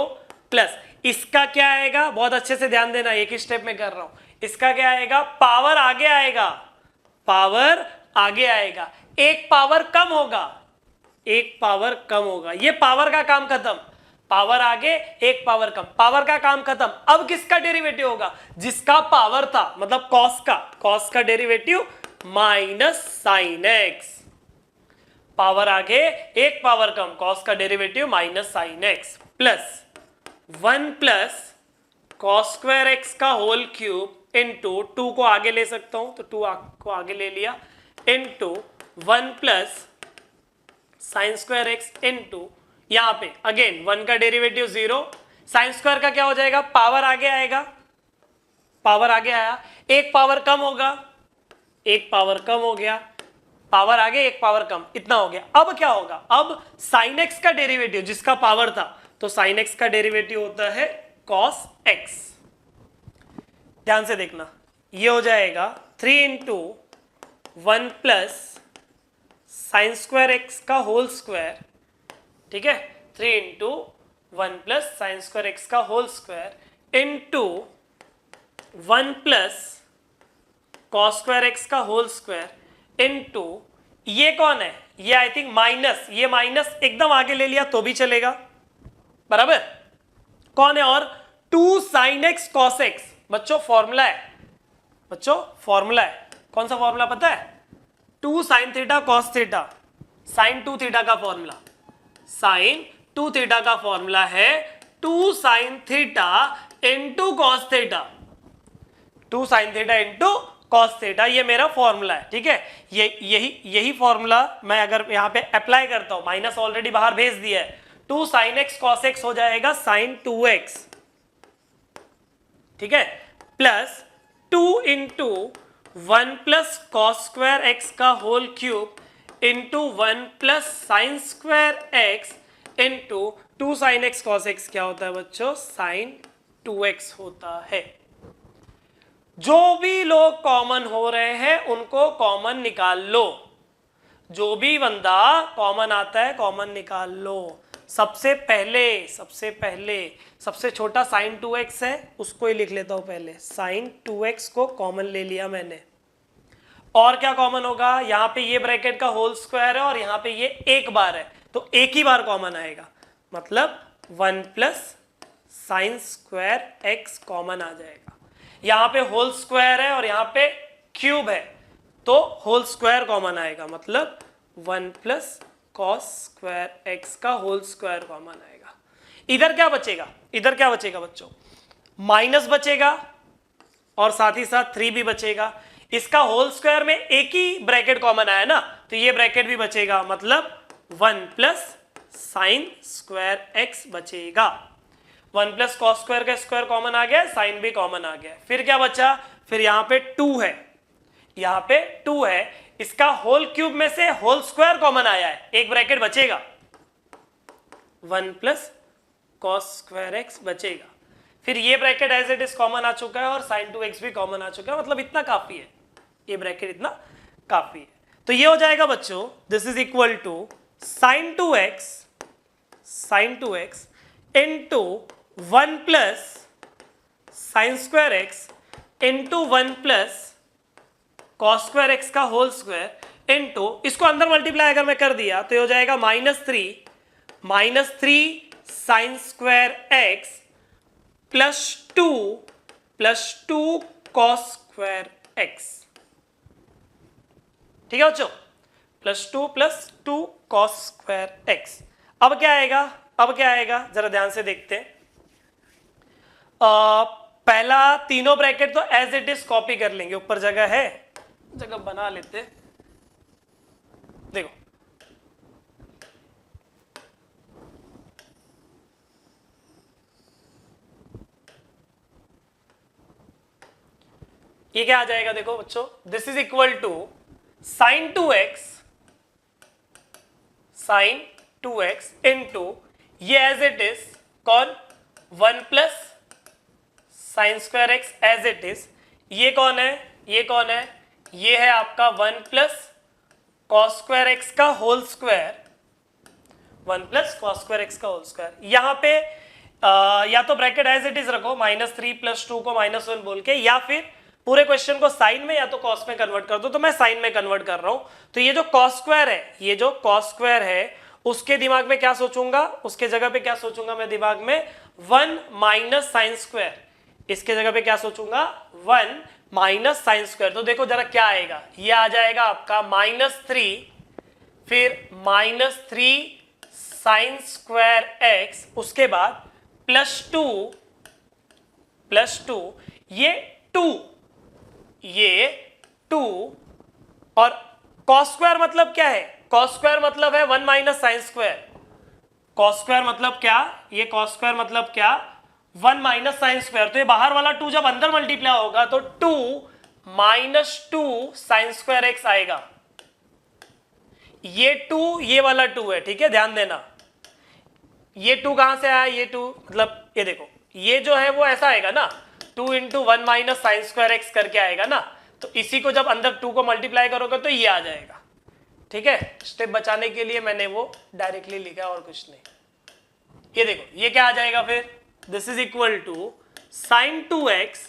प्लस इसका क्या आएगा, बहुत अच्छे से ध्यान देना, एक ही स्टेप में कर रहा हूं, इसका क्या आएगा, पावर आगे आएगा, पावर आगे आएगा, एक पावर कम होगा, एक पावर कम होगा, ये पावर का काम खत्म, पावर आगे एक पावर कम, पावर का काम खत्म। अब किसका डेरिवेटिव होगा, जिसका पावर था, मतलब कॉस का derivative minus sine x, power आगे एक पावर कम, कॉस का derivative minus sine x plus 1 plus cos square x का होल क्यूब इंटू 2 को आगे ले सकता हूं तो 2 को आगे ले लिया, into 1 plus sine square x into यहां पे अगेन 1 का डेरिवेटिव 0, साइन स्क्वायर का क्या हो जाएगा, पावर आगे आएगा, पावर आगे आया, एक पावर कम होगा, एक पावर कम हो गया, पावर आगे एक पावर कम, इतना हो गया। अब क्या होगा, अब साइन एक्स का डेरिवेटिव जिसका पावर था, तो साइन एक्स का डेरिवेटिव होता है कॉस एक्स। ध्यान से देखना, ये हो जाएगा 3 into 1 plus sine square x का होल स्क्वायर, ठीक है, 3 into 1 plus sine square x का whole square into 1 plus cos square x का होल स्क्वायर इंटू ये कौन है, ये आई थिंक माइनस, ये माइनस एकदम आगे ले लिया तो भी चलेगा, बराबर, कौन है, और 2 साइन एक्स कॉस एक्स, बच्चों फॉर्मूला है, बच्चों फॉर्मूला है, कौन सा फॉर्मूला पता है, 2 sine theta cos theta, sine 2 theta का फॉर्मूला, साइन 2 थीटा का फॉर्मूला है 2 sine theta into cos theta, 2 sine theta into cos theta, ये मेरा फॉर्मूला है, ठीक है। यही फॉर्मूला मैं अगर यहां पे अप्लाई करता हूं, माइनस ऑलरेडी बाहर भेज दिया है, 2 साइन एक्स कॉस एक्स हो जाएगा साइन 2x, ठीक है, plus 2 into 1 plus cos square x का whole cube into 1 plus sine square x into 2 sine x cos x क्या होता है बच्चों, साइन 2x होता है। जो भी लोग कॉमन हो रहे हैं उनको कॉमन निकाल लो, जो भी बंदा कॉमन आता है कॉमन निकाल लो। सबसे पहले सबसे छोटा साइन 2x है, उसको ही लिख लेता हूं पहले, साइन 2x को कॉमन ले लिया मैंने, और क्या कॉमन होगा, यहां पे ये ब्रैकेट का होल स्क्वायर है और यहां पे ये एक बार है, तो एक ही बार कॉमन आएगा, मतलब 1 plus sine square x common आ जाएगा, यहां पे होल स्क्वायर है और यहां पे क्यूब है, तो होल स्क्वायर कॉमन आएगा, मतलब 1 प्लस कॉस स्क्वायर एक्स का होल स्क्वायर कॉमन आएगा। इधर क्या बचेगा, इधर क्या बचेगा बच्चों, माइनस बचेगा और साथ ही साथ 3 भी बचेगा, इसका होल स्क्वायर में एक ही ब्रैकेट कॉमन आया ना, तो ये ब्रैकेट भी बचेगा, मतलब 1 प्लस साइन स्क्वायर एक्स बचेगा, 1 प्लस कॉस स्क्वायर का स्क्वायर कॉमन आ गया, साइन भी कॉमन आ गया, फिर क्या बचा, फिर यहां पे 2 है, यहां पे 2 है, इसका होल क्यूब में से होल स्क्वायर कॉमन आया है, एक ब्रैकेट बचेगा, 1 प्लस कॉस स्क्वायर एक्स बचेगा, फिर ये bracket as it is common आ चुका है और साइन 2x भी कॉमन आ चुका है, मतलब इतना काफी है, ये ब्रैकेट इतना काफी है। तो ये हो जाएगा बच्चों, this is equal to sine 2x into 1 plus sine square x into 1 plus cos square x का होल स्क्वायर इंटू, इसको अंदर मल्टीप्लाई अगर मैं कर दिया तो ये हो जाएगा -3 sine square x plus 2 cos square x, ठीक है बच्चों, plus two cos square x. अब क्या आएगा, जरा ध्यान से देखते हैं, पहला तीनों ब्रैकेट तो एज इट इज कॉपी कर लेंगे, ऊपर जगह बना लेते, देखो ये क्या आ जाएगा देखो बच्चों, this is equal to sine 2x, sine 2x into ये एज इट इज कौन 1 plus sine square x as it is, ये कौन है, ये कौन है, ये है आपका 1 प्लस कॉस स्क्वायर एक्स का whole square, 1 plus cos square x का होल स्क्वायर। यहाँ पे या तो ब्रैकेट एज इट इज रखो -3 + 2 को -1 बोल के, या फिर पूरे क्वेश्चन को साइन में या तो कॉस में कन्वर्ट कर दो, तो मैं साइन में कन्वर्ट कर रहा हूं। तो ये जो कॉस स्क्वायर है, ये जो कॉस स्क्वायर है, उसके दिमाग में क्या सोचूंगा, उसके जगह पे क्या सोचूंगा मैं दिमाग में 1 माइनस साइन स्क्वायर, इसके जगह पे क्या सोचूंगा 1 माइनस साइन स्क्वायर। तो देखो जरा क्या आएगा, ये आ जाएगा आपका -3 फिर -3 साइन स्क्वायर एक्स, उसके बाद +2 ये 2 और कॉस स्क्वायर मतलब क्या है, कॉस स्क्वायर मतलब है 1 minus sine square, cos square मतलब क्या, ये कॉस स्क्वायर मतलब क्या 1 माइनस साइन स्क्वायर। तो ये बाहर वाला 2 जब अंदर मल्टीप्लाई होगा तो 2 - 2 साइन स्क्वायर एक्स आएगा, ये 2 ये वाला 2 है, ठीक है ध्यान देना। ये 2 कहां से आया, ये 2 मतलब ये देखो, ये जो है वो ऐसा आएगा ना 2 × 1 माइनस साइन स्क्वायर एक्स करके आएगा ना, तो इसी को जब अंदर 2 को मल्टीप्लाई करोगे तो ये आ जाएगा, ठीक है। स्टेप बचाने के लिए मैंने वो डायरेक्टली लिखा और कुछ नहीं। ये देखो ये क्या आ जाएगा फिर, this is equal to sine 2x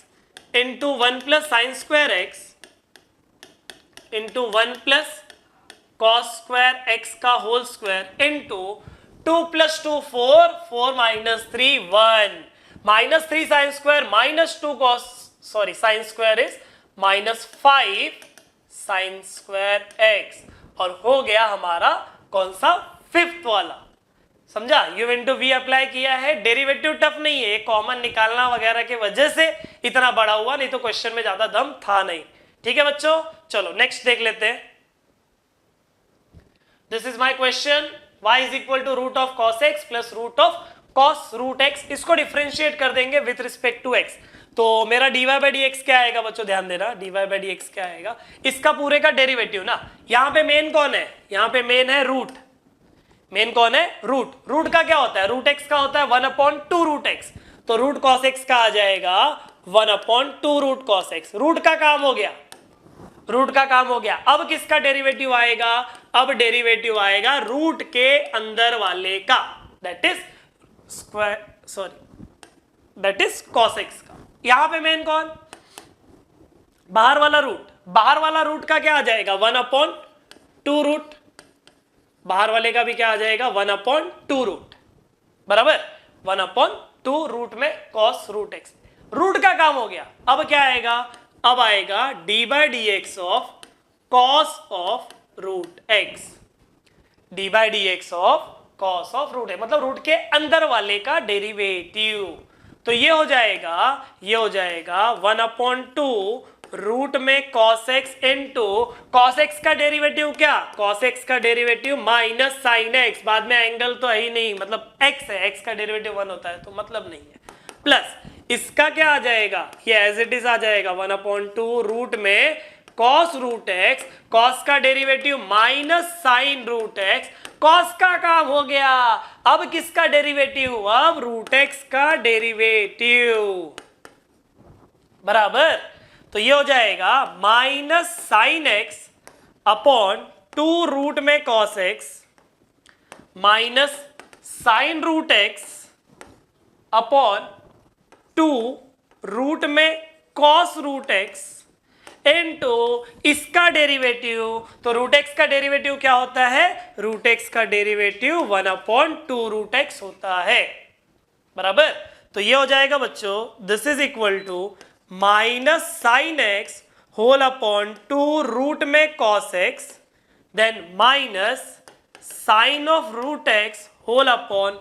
into 1 plus sine square x into 1 plus cos square x का whole square into 2 + 2 4 -3 1 -3 sine square -2 cos sorry sine square is -5 sine square x, और हो गया हमारा कौन सा 5th वाला, समझा। u इंटू वी अप्लाई किया है, डेरिवेटिव टफ नहीं है, कॉमन निकालना वगैरह के वजह से इतना बड़ा हुआ, नहीं तो क्वेश्चन में ज्यादा दम था नहीं, ठीक है बच्चों। चलो नेक्स्ट देख लेते हैं। This is my question, y is equal to root of cos x plus root of cos root x, इसको डिफ्रेंशिएट कर देंगे विथ रिस्पेक्ट टू x। तो मेरा dy/dx क्या आएगा बच्चों, ध्यान देना, dy/dx क्या आएगा, इसका पूरे का डेरिवेटिव ना। यहाँ पे मेन कौन है, यहाँ पे मेन है रूट, मेन कौन है रूट, रूट का क्या होता है, रूट एक्स का होता है 1/2 रूट एक्स, तो रूट कॉस एक्स का आ जाएगा 1/2 रूट कॉस एक्स। रूट का काम हो गया, रूट का काम हो गया। अब किसका डेरिवेटिव आएगा, अब डेरिवेटिव आएगा रूट के अंदर वाले का, that is square sorry that is cos x का। यहां पे मेन कौन, बाहर वाला रूट, बाहर वाला रूट का क्या आ जाएगा 1/2 रूट, बाहर वाले का भी क्या आ जाएगा 1/2 रूट, बराबर 1/2 रूट में कॉस रूट एक्स। रूट का काम हो गया, अब क्या आएगा, अब आएगा d/dx of cos of root x, d/dx of cos of root x, मतलब रूट के अंदर वाले का डेरिवेटिव। तो ये हो जाएगा 1/2 रूट में cos x into cos x का डेरिवेटिव क्या, कॉस एक्स का डेरिवेटिव माइनस साइन एक्स, बाद में एंगल तो है ही नहीं, मतलब एक्स है, एक्स का डेरिवेटिव 1 होता है तो मतलब नहीं है, प्लस इसका क्या आ जाएगा, ये एज इट इज आ जाएगा 1/2 रूट में कॉस रूट एक्स, कॉस का derivative minus sine root x, cos का काम हो गया। अब किसका डेरिवेटिव, अब रूट एक्स का डेरिवेटिव, बराबर। तो ये हो जाएगा minus sine x upon 2 root में cos x minus sine root x upon 2 root में कॉस रूट एक्स इनटू इसका डेरिवेटिव। तो रूट एक्स का डेरिवेटिव क्या होता है, रूट एक्स का डेरिवेटिव 1/2 रूट एक्स होता है, बराबर। तो ये हो जाएगा बच्चों, this is equal to minus sine x whole upon 2 root में cos x then minus sine of root x whole upon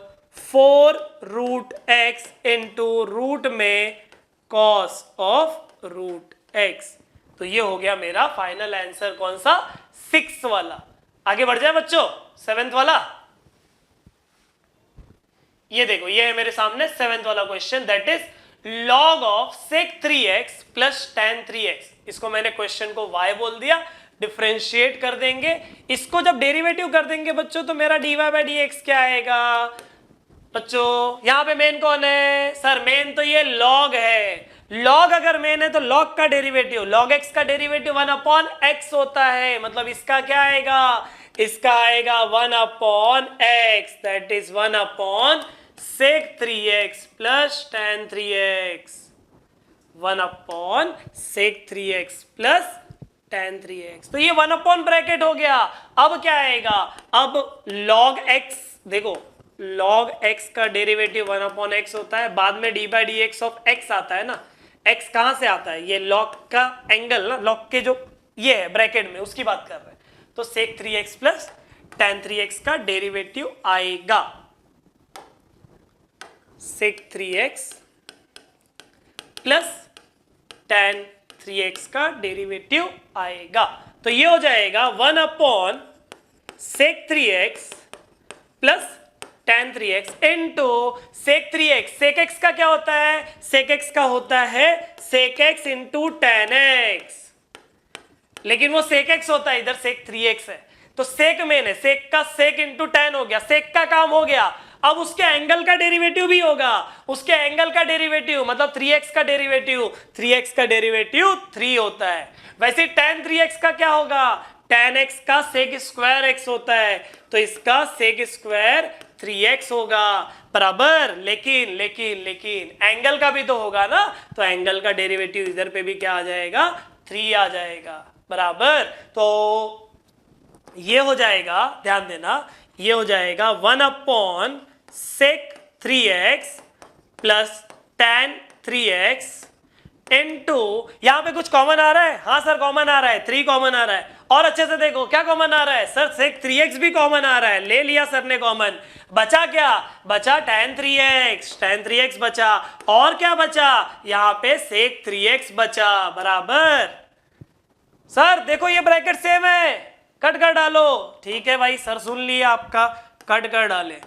4 root x into root में कॉस ऑफ रूट एक्स। तो ये हो गया मेरा फाइनल आंसर, कौन सा 6 वाला। आगे बढ़ जाए बच्चों 7th वाला, ये देखो ये है मेरे सामने 7th वाला question, that is log of sec 3x plus tan 3x, इसको मैंने क्वेश्चन को y बोल दिया, डिफ्रेंशिएट कर देंगे, इसको जब डेरिवेटिव कर देंगे बच्चों तो मेरा dy बाई dx क्या आएगा बच्चों। यहां पे मेन कौन है सर, मेन तो ये log है, log अगर मेन है तो log का डेरिवेटिव, log x का डेरिवेटिव 1 अपॉन x होता है, मतलब इसका क्या आएगा, इसका आएगा 1 upon x, that is 1 upon sec 3x plus tan 3x, 1 upon sec 3x plus tan 3x। तो ये 1 अपॉन ब्रैकेट हो गया। अब क्या आएगा, अब log x, देखो log x का डेरिवेटिव 1 अपॉन x होता है, बाद में d by d x of x आता है ना, x कहां से आता है, ये log का एंगल ना, log के जो ये है ब्रैकेट में उसकी बात कर रहे हैं, तो sec 3x plus tan 3x का डेरिवेटिव आएगा, sec 3x plus tan 3x का डेरिवेटिव आएगा। तो ये हो जाएगा 1 upon sec 3x plus tan 3x into sec 3x, sec x का क्या होता है, sec x का होता है sec x into tan x, लेकिन वो sec x होता है, इधर sec 3x है, तो sec मेन है, sec का sec इंटू tan हो गया, sec का काम हो गया, अब उसके एंगल का डेरिवेटिव भी होगा, उसके एंगल का डेरिवेटिव मतलब 3x का डेरिवेटिव, 3x का डेरिवेटिव 3 होता है। वैसे tan 3x का क्या होगा, tan x का sec स्क्वायर x होता है, तो इसका sec स्क्वायर 3x होगा बराबर, लेकिन लेकिन लेकिन एंगल का भी तो होगा ना, तो एंगल का डेरिवेटिव इधर पे भी क्या आ जाएगा, 3 आ जाएगा बराबर। तो ये हो जाएगा, ध्यान देना, ये हो जाएगा 1 upon sec 3x plus tan 3x into, यहां पे कुछ कॉमन आ रहा है, हाँ सर कॉमन आ रहा है, 3 कॉमन आ रहा है, और अच्छे से देखो क्या कॉमन आ रहा है सर, sec 3x भी कॉमन आ रहा है, ले लिया सर ने कॉमन, बचा क्या, बचा tan 3x बचा, और क्या बचा, यहां पे sec 3x बचा बराबर। सर देखो ये ब्रैकेट सेम है, कट कर डालो, ठीक है भाई सर सुन लिया आपका, कट कर डाले।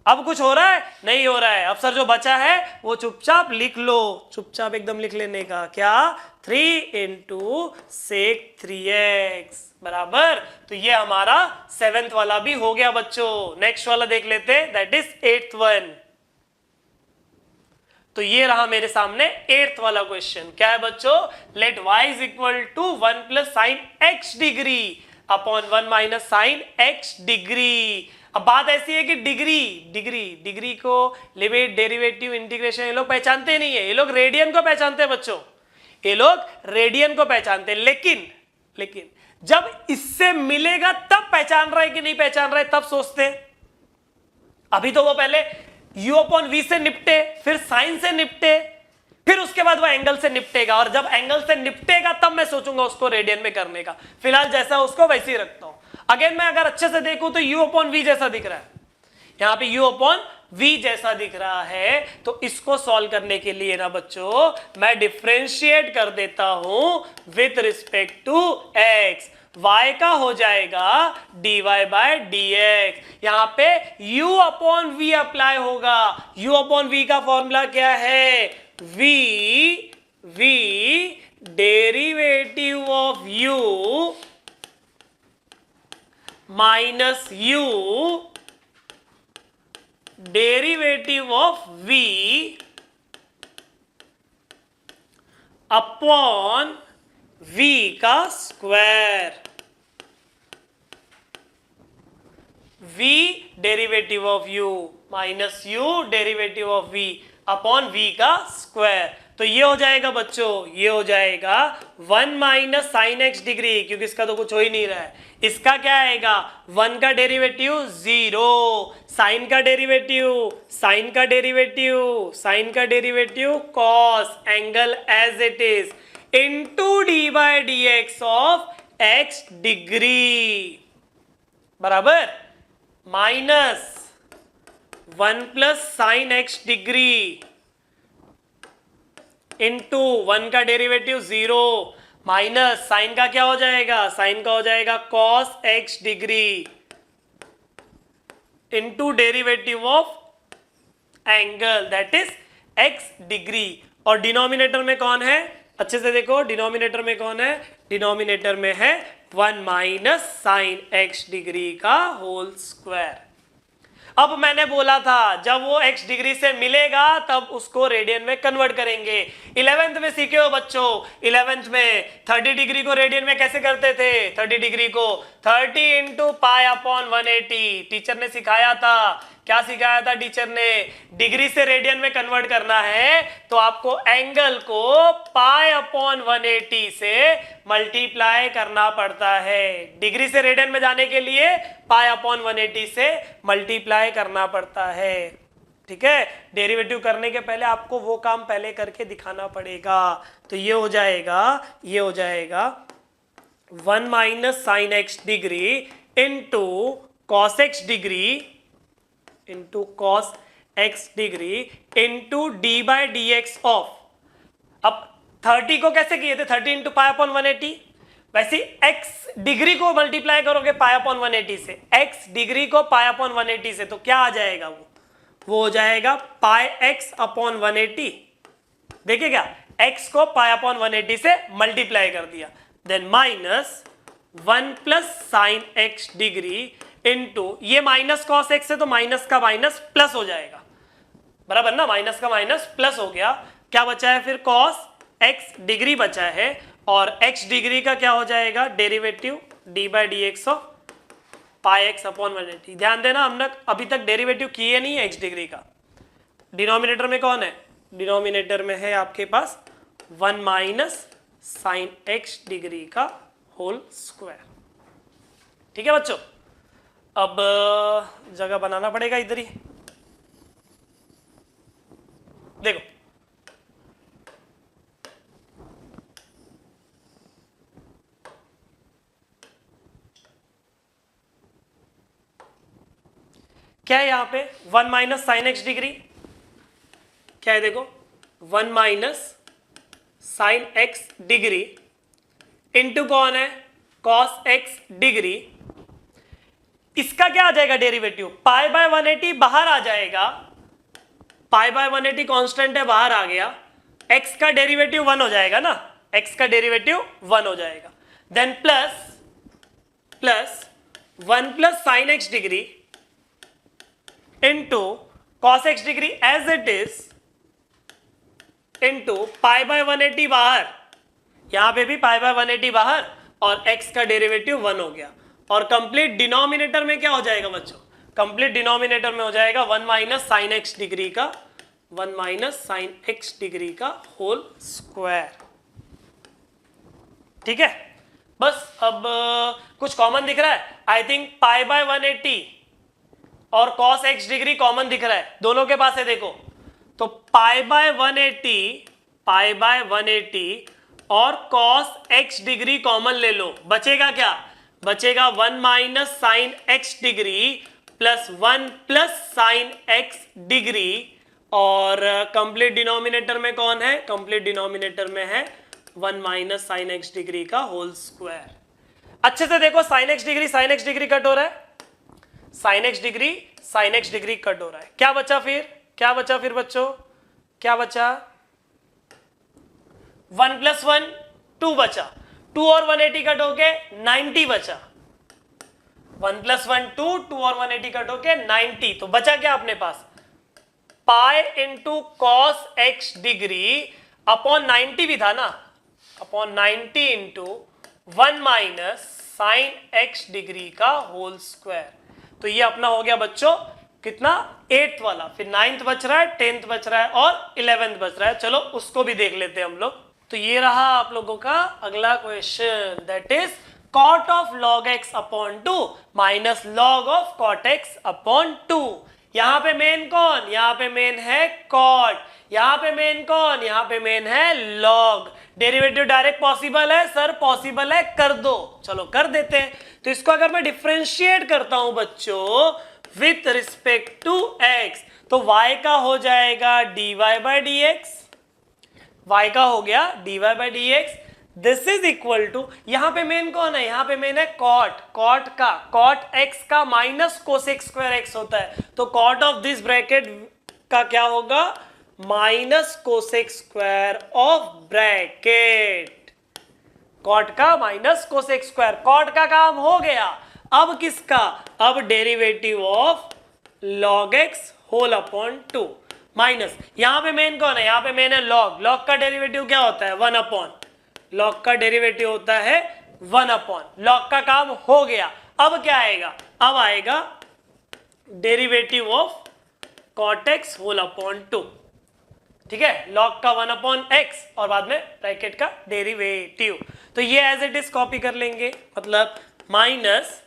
अब कुछ हो रहा है, नहीं हो रहा है, अब सर जो बचा है वो चुपचाप लिख लो, चुपचाप एकदम लिख लेने का, क्या 3 इंटू sec 3x बराबर। तो ये हमारा 7th वाला भी हो गया बच्चों। नेक्स्ट वाला देख लेते हैं, दैट इज 8th वन। तो ये रहा मेरे सामने 8th वाला क्वेश्चन, क्या है बच्चों, let y is equal to 1 plus sine x degree upon 1 minus sine x degree. अब बात ऐसी है कि डिग्री को लिमिट, डेरिवेटिव, इंटीग्रेशन ये लोग पहचानते नहीं है, ये लोग रेडियन को पहचानते हैं बच्चों, ये लोग रेडियन को पहचानते हैं, लेकिन जब इससे मिलेगा तब पहचान रहा है कि नहीं पहचान रहा है, तब सोचते हैं। अभी तो वो पहले u अपॉन v से निपटे, फिर साइन से निपटे, फिर उसके बाद वो एंगल से निपटेगा, और जब एंगल से निपटेगा तब मैं सोचूंगा उसको रेडियन में करने का। फिलहाल जैसा उसको वैसे ही रखता हूं। अगेन मैं अगर अच्छे से देखूं तो u अपॉन v जैसा दिख रहा है, यहां पे u अपॉन v जैसा दिख रहा है, तो इसको सॉल्व करने के लिए ना बच्चों मैं डिफरेंशिएट कर देता हूं with respect to x। y का हो जाएगा dy बाय dx, यहां पे u अपॉन v अप्लाई होगा। u अपॉन v का फॉर्मूला क्या है, v derivative of u minus u derivative of v upon v का square, v derivative of u minus u derivative of v upon v का square. तो ये हो जाएगा बच्चों, ये हो जाएगा 1 माइनस साइन एक्स डिग्री, क्योंकि इसका तो कुछ हो ही नहीं रहा है, इसका क्या आएगा 1 का डेरिवेटिव 0, साइन का derivative cos angle as it is into d by d x of x degree बराबर minus 1 plus sine x degree into 1 का डेरिवेटिव 0 माइनस साइन का क्या हो जाएगा, साइन का हो जाएगा cos x degree into derivative of angle that is x degree, और डिनोमिनेटर में कौन है, अच्छे से देखो डिनोमिनेटर में कौन है, डिनोमिनेटर में है 1 माइनस साइन x डिग्री का होल स्क्वायर। अब मैंने बोला था जब वो x डिग्री से मिलेगा तब उसको रेडियन में कन्वर्ट करेंगे। 11th में सीखे हो बच्चों, 11th में 30 डिग्री को रेडियन में कैसे करते थे, 30 डिग्री को 30 इंटू पाई अपॉन 180 टीचर ने सिखाया था। क्या सिखाया था टीचर ने, डिग्री से रेडियन में कन्वर्ट करना है तो आपको एंगल को पाई अपॉन 180 से मल्टीप्लाई करना पड़ता है। डिग्री से रेडियन में जाने के लिए पाई अपॉन 180 से मल्टीप्लाई करना पड़ता है। ठीक है, डेरिवेटिव करने के पहले आपको वो काम पहले करके दिखाना पड़ेगा। तो ये हो जाएगा 1 minus sine x degree into cos x degree into cos x degree into d by d x of, अब 30 को कैसे किए थे, 30 इंटू पाई अपॉन 180, वैसे एक्स डिग्री को मल्टीप्लाई करोगे पाई अपॉन 180 से, एक्स डिग्री को पाई अपॉन 180 से, तो क्या आ जाएगा वो हो जाएगा पाई एक्स अपॉन 180। देखिए क्या, एक्स को पाई अपॉन 180 से मल्टीप्लाई कर दिया, then minus 1 plus sine x degree into, ये माइनस कॉस एक्स है तो माइनस का माइनस प्लस हो जाएगा, बराबर ना, माइनस का माइनस प्लस हो गया। क्या बचा है फिर, कॉस एक्स डिग्री बचा है, और एक्स डिग्री का क्या हो जाएगा, derivative D by d x of pi x upon 180। ध्यान देना हमने अभी तक डेरिवेटिव किए नहीं है एक्स डिग्री का। डिनोमिनेटर में कौन है, डिनोमिनेटर में है आपके पास 1 माइनस साइन एक्स डिग्री का होल स्क्वायर। ठीक है बच्चों, अब जगह बनाना पड़ेगा इधर ही। देखो क्या है यहां पे, 1 माइनस साइन एक्स डिग्री, क्या है देखो 1 minus sine x degree into कौन है, कॉस एक्स डिग्री। इसका क्या आ जाएगा डेरिवेटिव, पाई बाय 180 बाहर आ जाएगा, पाई बाय 180 कांस्टेंट है बाहर आ गया, x का डेरिवेटिव 1 हो जाएगा ना, x का डेरिवेटिव 1 हो जाएगा, then plus 1 plus sine x degree into cos x degree as it is into pi by 180 बाहर, यहां पे भी पाई बाय 180 बाहर, और x का डेरिवेटिव 1 हो गया, और कंप्लीट डिनोमिनेटर में क्या हो जाएगा बच्चों, कंप्लीट डिनोमिनेटर में हो जाएगा 1 माइनस साइन एक्स डिग्री का, 1 माइनस साइन एक्स डिग्री का होल स्क्वायर। ठीक है, बस अब कुछ कॉमन दिख रहा है, आई थिंक पाई बाय 180 और कॉस एक्स डिग्री कॉमन दिख रहा है, दोनों के पास है देखो, तो पाई बाय 180 और कॉस एक्स डिग्री कॉमन ले लो, बचेगा क्या, बचेगा 1 minus sine x degree plus 1 plus sine x degree, और कंप्लीट डिनोमिनेटर में कौन है, कंप्लीट डिनोमिनेटर में है 1 माइनस साइन एक्स डिग्री का होल स्क्वायर। अच्छे से देखो, साइन एक्स डिग्री कट हो रहा है, साइन एक्स डिग्री कट हो रहा है, क्या बचा फिर बच्चों, क्या बचा, 1 प्लस 1 2 बचा, 2 और 180 कट होके 90 बचा, 1 प्लस 1 2 और 180 कट होके 90, तो बचा क्या अपने पास, pi into cos x degree upon 90 भी था ना, upon 90 into 1 minus sine x degree का होल स्क्वायर। तो ये अपना हो गया बच्चों कितना, 8th वाला, फिर 9th बच रहा है, 10th बच रहा है और 11th बच रहा है, चलो उसको भी देख लेते हैं हम लोग। तो ये रहा आप लोगों का अगला question, that is cot of log x upon 2 minus log of cot x upon 2। यहां पे मेन कौन, यहां पे मेन है कॉट, यहां पे मेन कौन, यहां पे मेन है लॉग। डेरिवेटिव डायरेक्ट पॉसिबल है सर, पॉसिबल है, कर दो, चलो कर देते हैं। तो इसको अगर मैं डिफरेंशिएट करता हूं बच्चों विथ रिस्पेक्ट टू एक्स, तो y का हो जाएगा dy by d x, y का हो गया dy by d x, this is equal to, यहां पे मेन कौन है, यहां पे मेन है कॉट का, कॉट एक्स का माइनस कोसेक स्क्वायर एक्स होता है, तो कॉट ऑफ दिस ब्रैकेट का क्या होगा, minus cosec square of bracket, cot का माइनस कोसेक स्क्वायर, कॉट का काम हो गया। अब किसका, अब derivative of log x whole upon 2 minus, यहां पे मेन कौन है, यहां पे मेन है log, log का डेरिवेटिव क्या होता है 1 अपॉन, log का डेरिवेटिव होता है 1 अपॉन, log का काम हो गया। अब क्या आएगा, अब आएगा derivative of cot x whole upon 2, ठीक है, log का 1 अपॉन x और बाद में ब्रैकेट का डेरिवेटिव। तो ये एज इट इज कॉपी कर लेंगे, मतलब minus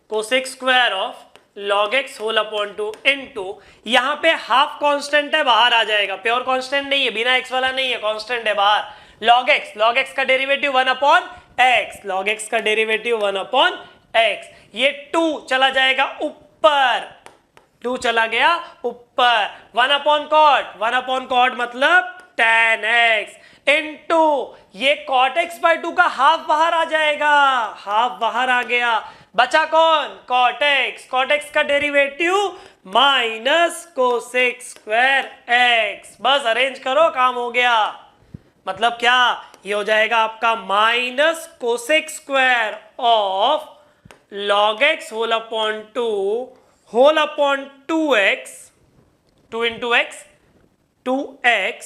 cosec square of log x whole upon 2 into, यहां पे हाफ कांस्टेंट है बाहर आ जाएगा, प्योर कांस्टेंट नहीं है, बिना x वाला नहीं है, कांस्टेंट है बाहर, log x का derivative 1 upon x, log x का डेरिवेटिव 1 अपॉन x, ये 2 चला जाएगा ऊपर, 2 चला गया ऊपर, 1 अपॉन कॉट मतलब tan x इनटू ये cot x बाय 2 का हाफ बाहर आ जाएगा, हाफ बाहर आ गया, बचा कौन cot x का derivative minus cosec square x, बस अरेंज करो काम हो गया। मतलब क्या, ये हो जाएगा आपका minus cosec square of log x whole upon 2x, 2 into x 2x,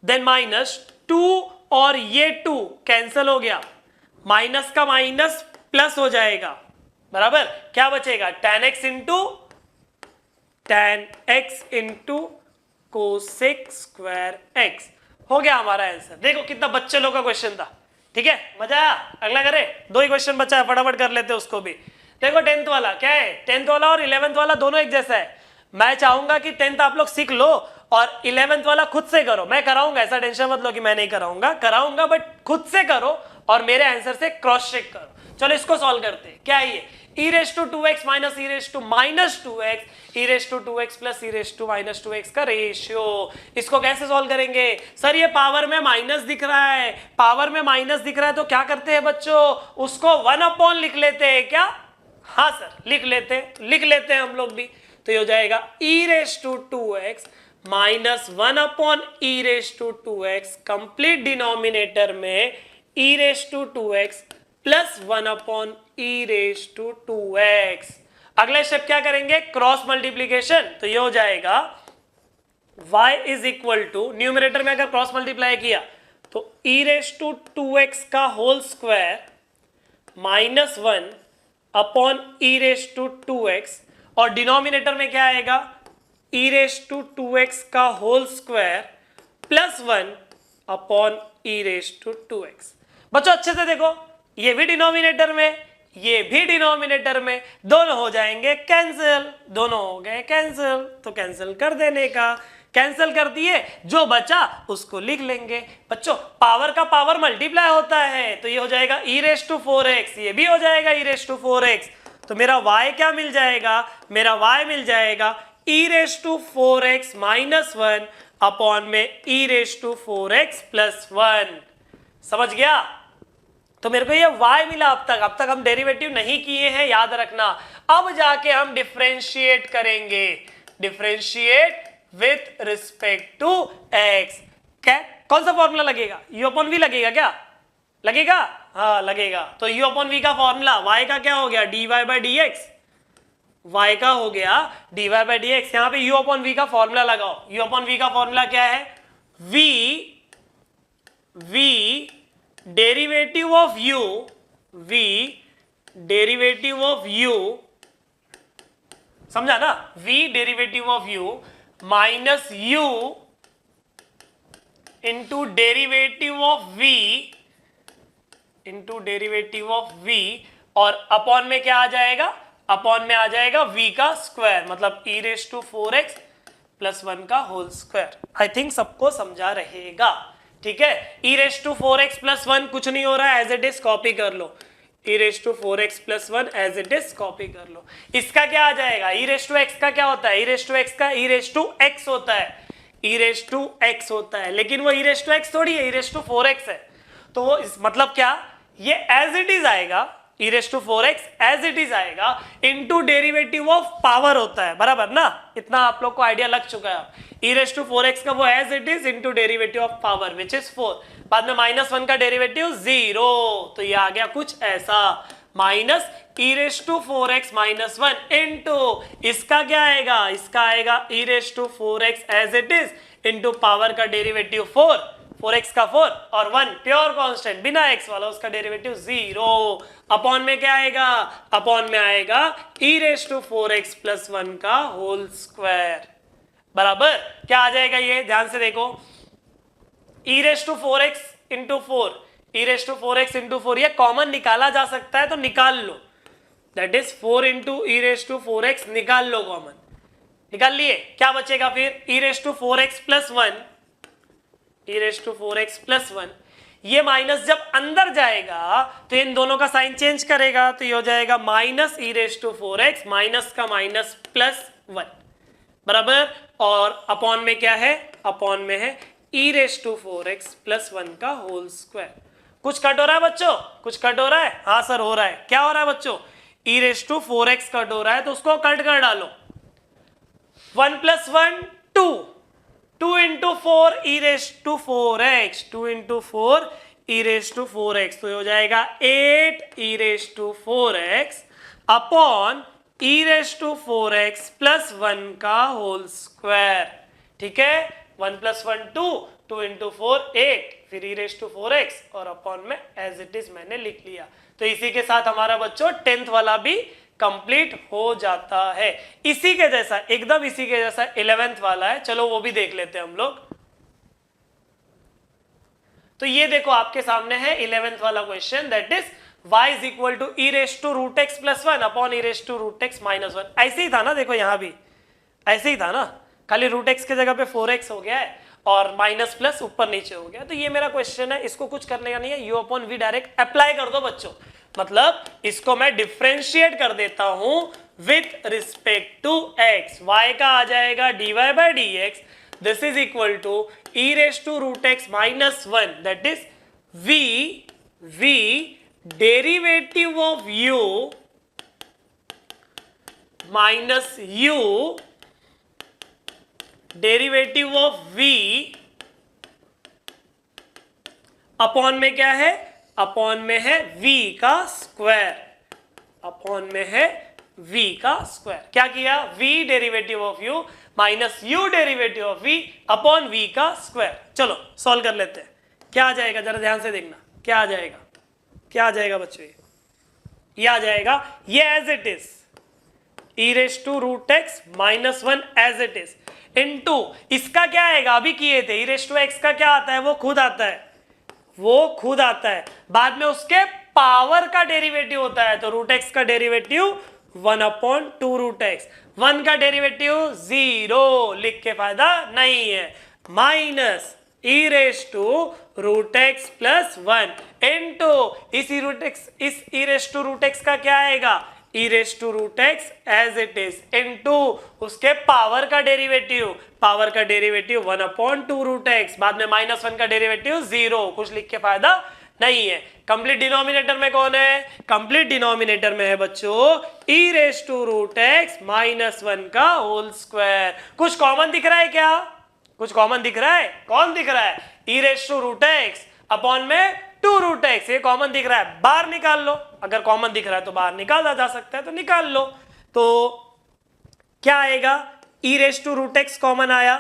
then minus 2 और ये 2 कैंसल हो गया, माइनस का माइनस प्लस हो जाएगा, बराबर, क्या बचेगा tan x into cosec square x, हो गया हमारा आंसर। देखो कितना बच्चे लोग का क्वेश्चन था, ठीक है, मजा आया। अगला करे, 2 ही क्वेश्चन बचा है, फटाफट कर लेते हैं उसको भी। देखो 10th वाला क्या है, 10th वाला और 11th वाला दोनों एक जैसा है। मैं चाहूंगा कि 10th आप लोग सीख लो और 11th वाला खुद से करो, मैं कराऊंगा, ऐसा टेंशन मत लो कि मैं नहीं कराऊंगा, बट खुद से करो और मेरे आंसर से क्रॉस चेक करो। चलो इसको सॉल्व करते हैं, क्या है ये, e raise to 2x minus e raise to minus 2x, e raise to 2x plus e raise to minus 2x का रेशियो, इसको कैसे सॉल्व करेंगे, सर ये पावर में माइनस दिख रहा है, पावर में माइनस दिख रहा है तो क्या करते हैं बच्चों, उसको 1 अपॉन लिख लेते हैं क्या, हाँ सर लिख लेते हैं हम लोग भी, तो ये हो जाएगा e raise to 2x minus 1 upon e raise to 2x, complete denominator में e raise to 2x plus 1 upon e raise to 2x। अगला स्टेप क्या करेंगे, क्रॉस मल्टीप्लीकेशन, तो ये हो जाएगा y is equal to, numerator में अगर क्रॉस मल्टीप्लाई किया तो e रेस टू 2x का whole square minus 1 upon e raise to 2x, और डिनोमिनेटर में क्या आएगा, e रेस टू 2x का whole square plus 1 upon e raise to 2x। बच्चों अच्छे से देखो, ये भी डिनोमिनेटर में, ये भी डिनोमिनेटर में, दोनों हो जाएंगे कैंसिल, दोनों हो गए कैंसिल, तो कैंसिल कर देने का, कैंसिल कर दिए, जो बचा उसको लिख लेंगे। बच्चों पावर का पावर मल्टीप्लाई होता है, तो ये हो जाएगा e रेस टू 4x, ये भी हो जाएगा e रेस टू 4x, तो मेरा y क्या मिल जाएगा, मेरा y मिल जाएगा e raise to 4x minus 1 upon में e raise to 4x plus 1। समझ गया, तो मेरे को ये y मिला। अब तक हम डेरिवेटिव नहीं किए हैं, याद रखना। अब जाके हम डिफरेंशिएट करेंगे, differentiate with respect to x। क्या कौन सा फॉर्मूला लगेगा, u अपॉन v लगेगा, क्या लगेगा, हाँ लगेगा। तो u अपॉन v का फॉर्मूला y का क्या हो गया, dy बाई dx, y का हो गया dy बाई dx। यहाँ पे u अपॉन v का फॉर्मूला लगाओ, u अपॉन v का फॉर्मूला क्या है, v derivative of u, v derivative of u, समझा ना, v derivative of u minus u into derivative of v, into derivative of v, और अपॉन में क्या आ जाएगा, अपॉन में आ जाएगा v का स्क्वायर, मतलब e raise to 4x plus 1 का होल स्क्वायर। आई थिंक सबको समझा रहेगा, ठीक है। e raise to 4x plus 1 कुछ नहीं हो रहा है, एज इट इज कॉपी कर लो, e raise to 4x plus 1 as it is copy कर लो। इसका क्या आ जाएगा, e रेस टू x का क्या होता है, e रेस टू x का e रेस टू x होता है, e रेस टू x होता है, लेकिन वो e रेस टू x थोड़ी है, e रेस टू 4x है। तो वो मतलब क्या, ये एज इट इज आएगा, e raise to 4x as it is आएगा इनटू डेरिवेटिव ऑफ पावर होता है, बराबर ना, इतना आप लोग को आइडिया लग चुका है। ई रेस टू 4x का वो as it is into derivative of power which is 4, बाद में -1 का डेरिवेटिव 0, तो ये आ गया कुछ ऐसा, minus e raise to 4x -1 into इसका क्या आएगा, इसका आएगा e raise to 4x as it is into power का डेरिवेटिव 4x का 4 और 1 प्योर कांस्टेंट बिना x वाला, उसका डेरिवेटिव 0, अपॉन में क्या आएगा, अपॉन में आएगा e raise to 4x plus 1 का होल स्क्वायर, बराबर क्या आ जाएगा, ये ध्यान से देखो, e raise to 4x into 4, e raise to 4x into 4, ये कॉमन निकाला जा सकता है तो निकाल लो, that is 4 into e raise to 4x, निकाल लो कॉमन, निकाल लिए, क्या बचेगा फिर e raise to 4x plus 1, e raise to 4x plus 1, ये माइनस जब अंदर जाएगा तो इन दोनों का साइन चेंज करेगा, तो ये हो जाएगा minus e raise to 4x, minus का माइनस प्लस 1, बराबर, और अपॉन में क्या है, अपॉन में है e raise to 4x plus 1 का होल स्क्वायर। कुछ कट हो रहा है बच्चों, कुछ कट हो रहा है, हाँ सर हो रहा है, क्या हो रहा है बच्चों, e raise to 4x cut हो रहा है तो उसको कट कर डालो, 1 plus 1 2, 2 into 4 e raise to 4x, 2 into 4 e raise to 4x, तो हो जाएगा 8 e raise to 4x upon e raise to 4x plus 1 का होल स्क्वायर, ठीक है, 1 प्लस 1 2, 2 इंटू 4 8, फिर ई रेस टू 4x और अपॉन में एज इट इज मैंने लिख लिया। तो इसी के साथ हमारा बच्चों 10th वाला भी कंप्लीट हो जाता है। इसी के जैसा, एकदम इसी के जैसा 11th वाला है, चलो वो भी देख लेते हैं हम लोग। तो ये देखो आपके सामने है 11th वाला question, that is y is equal to e raise to root x plus 1 upon e raise to root x minus 1। ऐसे ही था ना, देखो यहां भी ऐसे ही था ना, खाली रूट एक्स के जगह पे 4x हो गया है और माइनस प्लस ऊपर नीचे हो गया। तो ये मेरा क्वेश्चन है, इसको कुछ करने का नहीं है, u upon v direct apply कर दो बच्चों, मतलब इसको मैं डिफरेंशिएट कर देता हूं with respect to x, y का आ जाएगा dy by dx, this is equal to e raise to root x minus 1, that is v derivative of u minus u derivative of v upon में क्या है, upon में है v का square, upon में है v का स्क्वायर। क्या किया, v derivative of u minus u derivative of v upon v का स्क्वायर। चलो सॉल्व कर लेते हैं, क्या आ जाएगा जरा ध्यान से देखना, क्या आ जाएगा, क्या आ जाएगा बच्चों, ये आ जाएगा, ये as it is e raise to root x minus 1 as it is into इसका क्या आएगा, अभी किए थे, ई रेस टू एक्स का क्या आता है, वो खुद आता है, वो खुद आता है, बाद में उसके पावर का डेरिवेटिव होता है, तो रूट एक्स का डेरिवेटिव 1 अपॉन 2 रूट एक्स, 1 का डेरिवेटिव 0, लिख के फायदा नहीं है, minus e raise to root x plus 1 into इस e raise to root x का क्या आएगा, e raise to root x as it is into उसके पावर का डेरिवेटिव, पावर का डेरिवेटिव 1 अपॉन 2 रूट एक्स, बाद में माइनस 1 का डेरिवेटिव 0, कुछ लिख के फायदा नहीं है। कंप्लीट डिनोमिनेटर में कौन है, कंप्लीट डिनोमिनेटर में है बच्चों e raise to root x minus 1 का होल स्क्वायर। कुछ कॉमन दिख रहा है क्या, कुछ कॉमन दिख रहा है, कौन दिख रहा है, e raise to root x upon में 2 रूट एक्स, ये कॉमन दिख रहा है, बाहर निकाल लो, अगर कॉमन दिख रहा है तो बाहर निकाला जा सकता है, तो निकाल लो। तो क्या आएगा, e raise to root x common आया,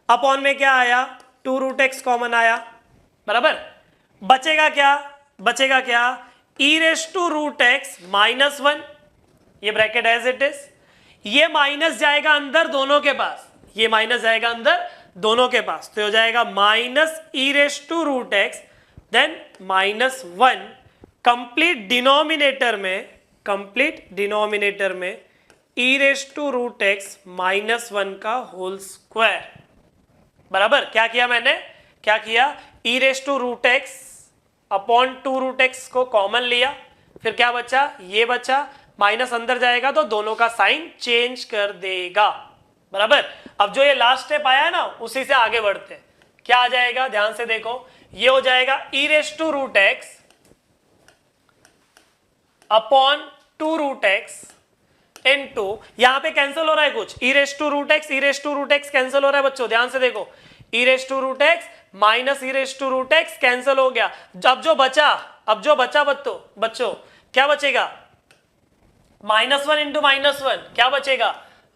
अपॉन में क्या आया, 2 रूट एक्स कॉमन आया, बराबर, बचेगा क्या, बचेगा क्या, e raise to root x minus 1, ये ब्रैकेट एज इट इज, ये माइनस जाएगा अंदर दोनों के पास, ये माइनस जाएगा अंदर दोनों के पास, तो हो जाएगा minus e raise to root x then minus 1, complete denominator में, कंप्लीट डिनोमिनेटर में e raise to root x minus 1 का होल स्क्वायर, बराबर। क्या किया मैंने, क्या किया, e raise to root x upon 2 root x को कॉमन लिया, फिर क्या बचा, ये बचा, माइनस अंदर जाएगा तो दोनों का साइन चेंज कर देगा, बराबर। अब जो ये लास्ट स्टेप आया है ना, उसी से आगे बढ़ते हैं, क्या आ जाएगा, ध्यान से देखो, ये हो जाएगा e raise to root x upon 2 root x into, यहां पे कैंसिल हो रहा है कुछ, e raise to root x cancel हो रहा है बच्चों, ध्यान से देखो, e raise to root x minus e raise to root x cancel हो गया। अब जो बचा बच्चों क्या बचेगा, -1 इंटू -1 क्या बचेगा,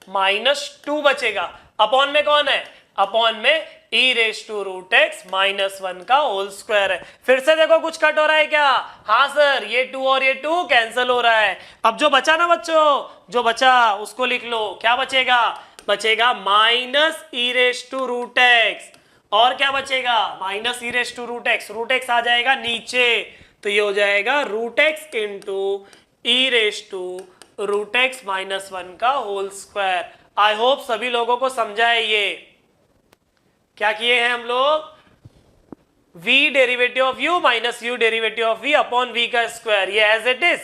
-2 बचेगा। अपॉन में कौन है, अपॉन में e raise to root x -1 का होल स्क्वायर है। फिर से देखो कुछ कट हो रहा है क्या, हाँ सर, ये 2 और ये 2 कैंसिल हो रहा है। अब जो बचा ना बच्चों, जो बचा उसको लिख लो, क्या बचेगा, बचेगा minus e raise to root x, और क्या बचेगा, minus e raise to root x आ जाएगा नीचे, तो ये हो जाएगा root x into e raise to root x -1 का होल स्क्वायर। आई होप सभी लोगों को समझा है। ये क्या किए हैं हम लोग, v derivative of u minus u derivative of v upon v का स्क्वायर, ये एज इट इज,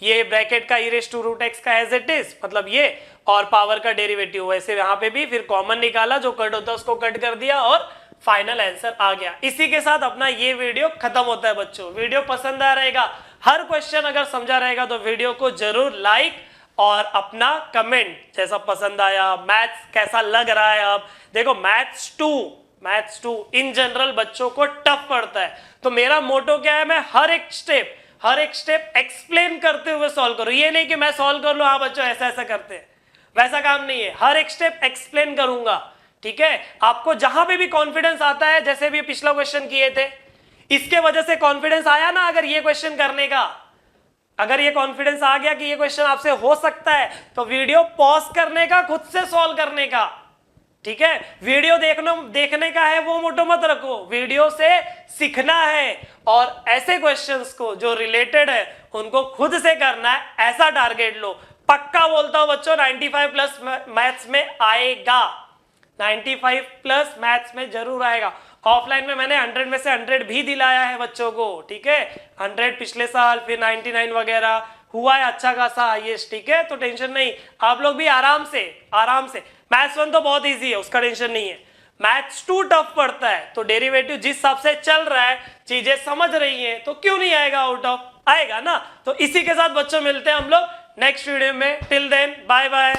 ये ब्रैकेट का ई रेस टू रूट एक्स का एज इट इज, मतलब ये, और पावर का डेरिवेटिव वैसे यहां पे भी, फिर कॉमन निकाला, जो कट होता है उसको कट कर दिया और फाइनल आंसर आ गया। इसी के साथ अपना ये वीडियो खत्म होता है बच्चों। वीडियो पसंद आ रहेगा, हर क्वेश्चन अगर समझा रहेगा तो वीडियो को जरूर लाइक और अपना कमेंट जैसा पसंद आया, मैथ्स कैसा लग रहा है। अब देखो मैथ्स टू इन जनरल बच्चों को टफ पड़ता है, तो मेरा मोटो क्या है, मैं हर एक स्टेप एक्सप्लेन करते हुए सॉल्व करूं। ये नहीं कि मैं सॉल्व कर लूं, हाँ बच्चों ऐसा ऐसा करते हैं, वैसा काम नहीं है, हर एक स्टेप एक्सप्लेन करूंगा, ठीक है। आपको जहां पे भी कॉन्फिडेंस आता है, जैसे भी पिछला क्वेश्चन किए थे, इसके वजह से कॉन्फिडेंस आया ना, अगर ये क्वेश्चन करने का, अगर ये कॉन्फिडेंस आ गया कि ये क्वेश्चन आपसे हो सकता है, तो वीडियो पॉज करने का, खुद से सॉल्व करने का, ठीक है। वीडियो देखने का है वो मोटो मत रखो, वीडियो से सीखना है, और ऐसे क्वेश्चंस को जो रिलेटेड है उनको खुद से करना है, ऐसा टारगेट लो। पक्का बोलता हूं बच्चों 95 प्लस मैथ्स में आएगा, 95 प्लस मैथ्स में जरूर आएगा। ऑफलाइन में मैंने 100 में से 100 भी दिलाया है बच्चों को, ठीक है, 100 पिछले साल, फिर 99 वगैरह हुआ है अच्छा खासा हाईएस्ट, ठीक है, तो टेंशन नहीं, आप लोग भी आराम से मैथ्स 1 तो बहुत इजी है, उसका टेंशन नहीं है। मैथ्स 2 टफ पड़ता है, तो डेरिवेटिव जिस हिसाब से चल रहा है, चीजें समझ रही हैं, तो क्यों नहीं आएगा आउट ऑफ, आएगा ना। तो इसी के साथ बच्चों मिलते हैं हम लोग नेक्स्ट वीडियो में, टिल देन बाय बाय।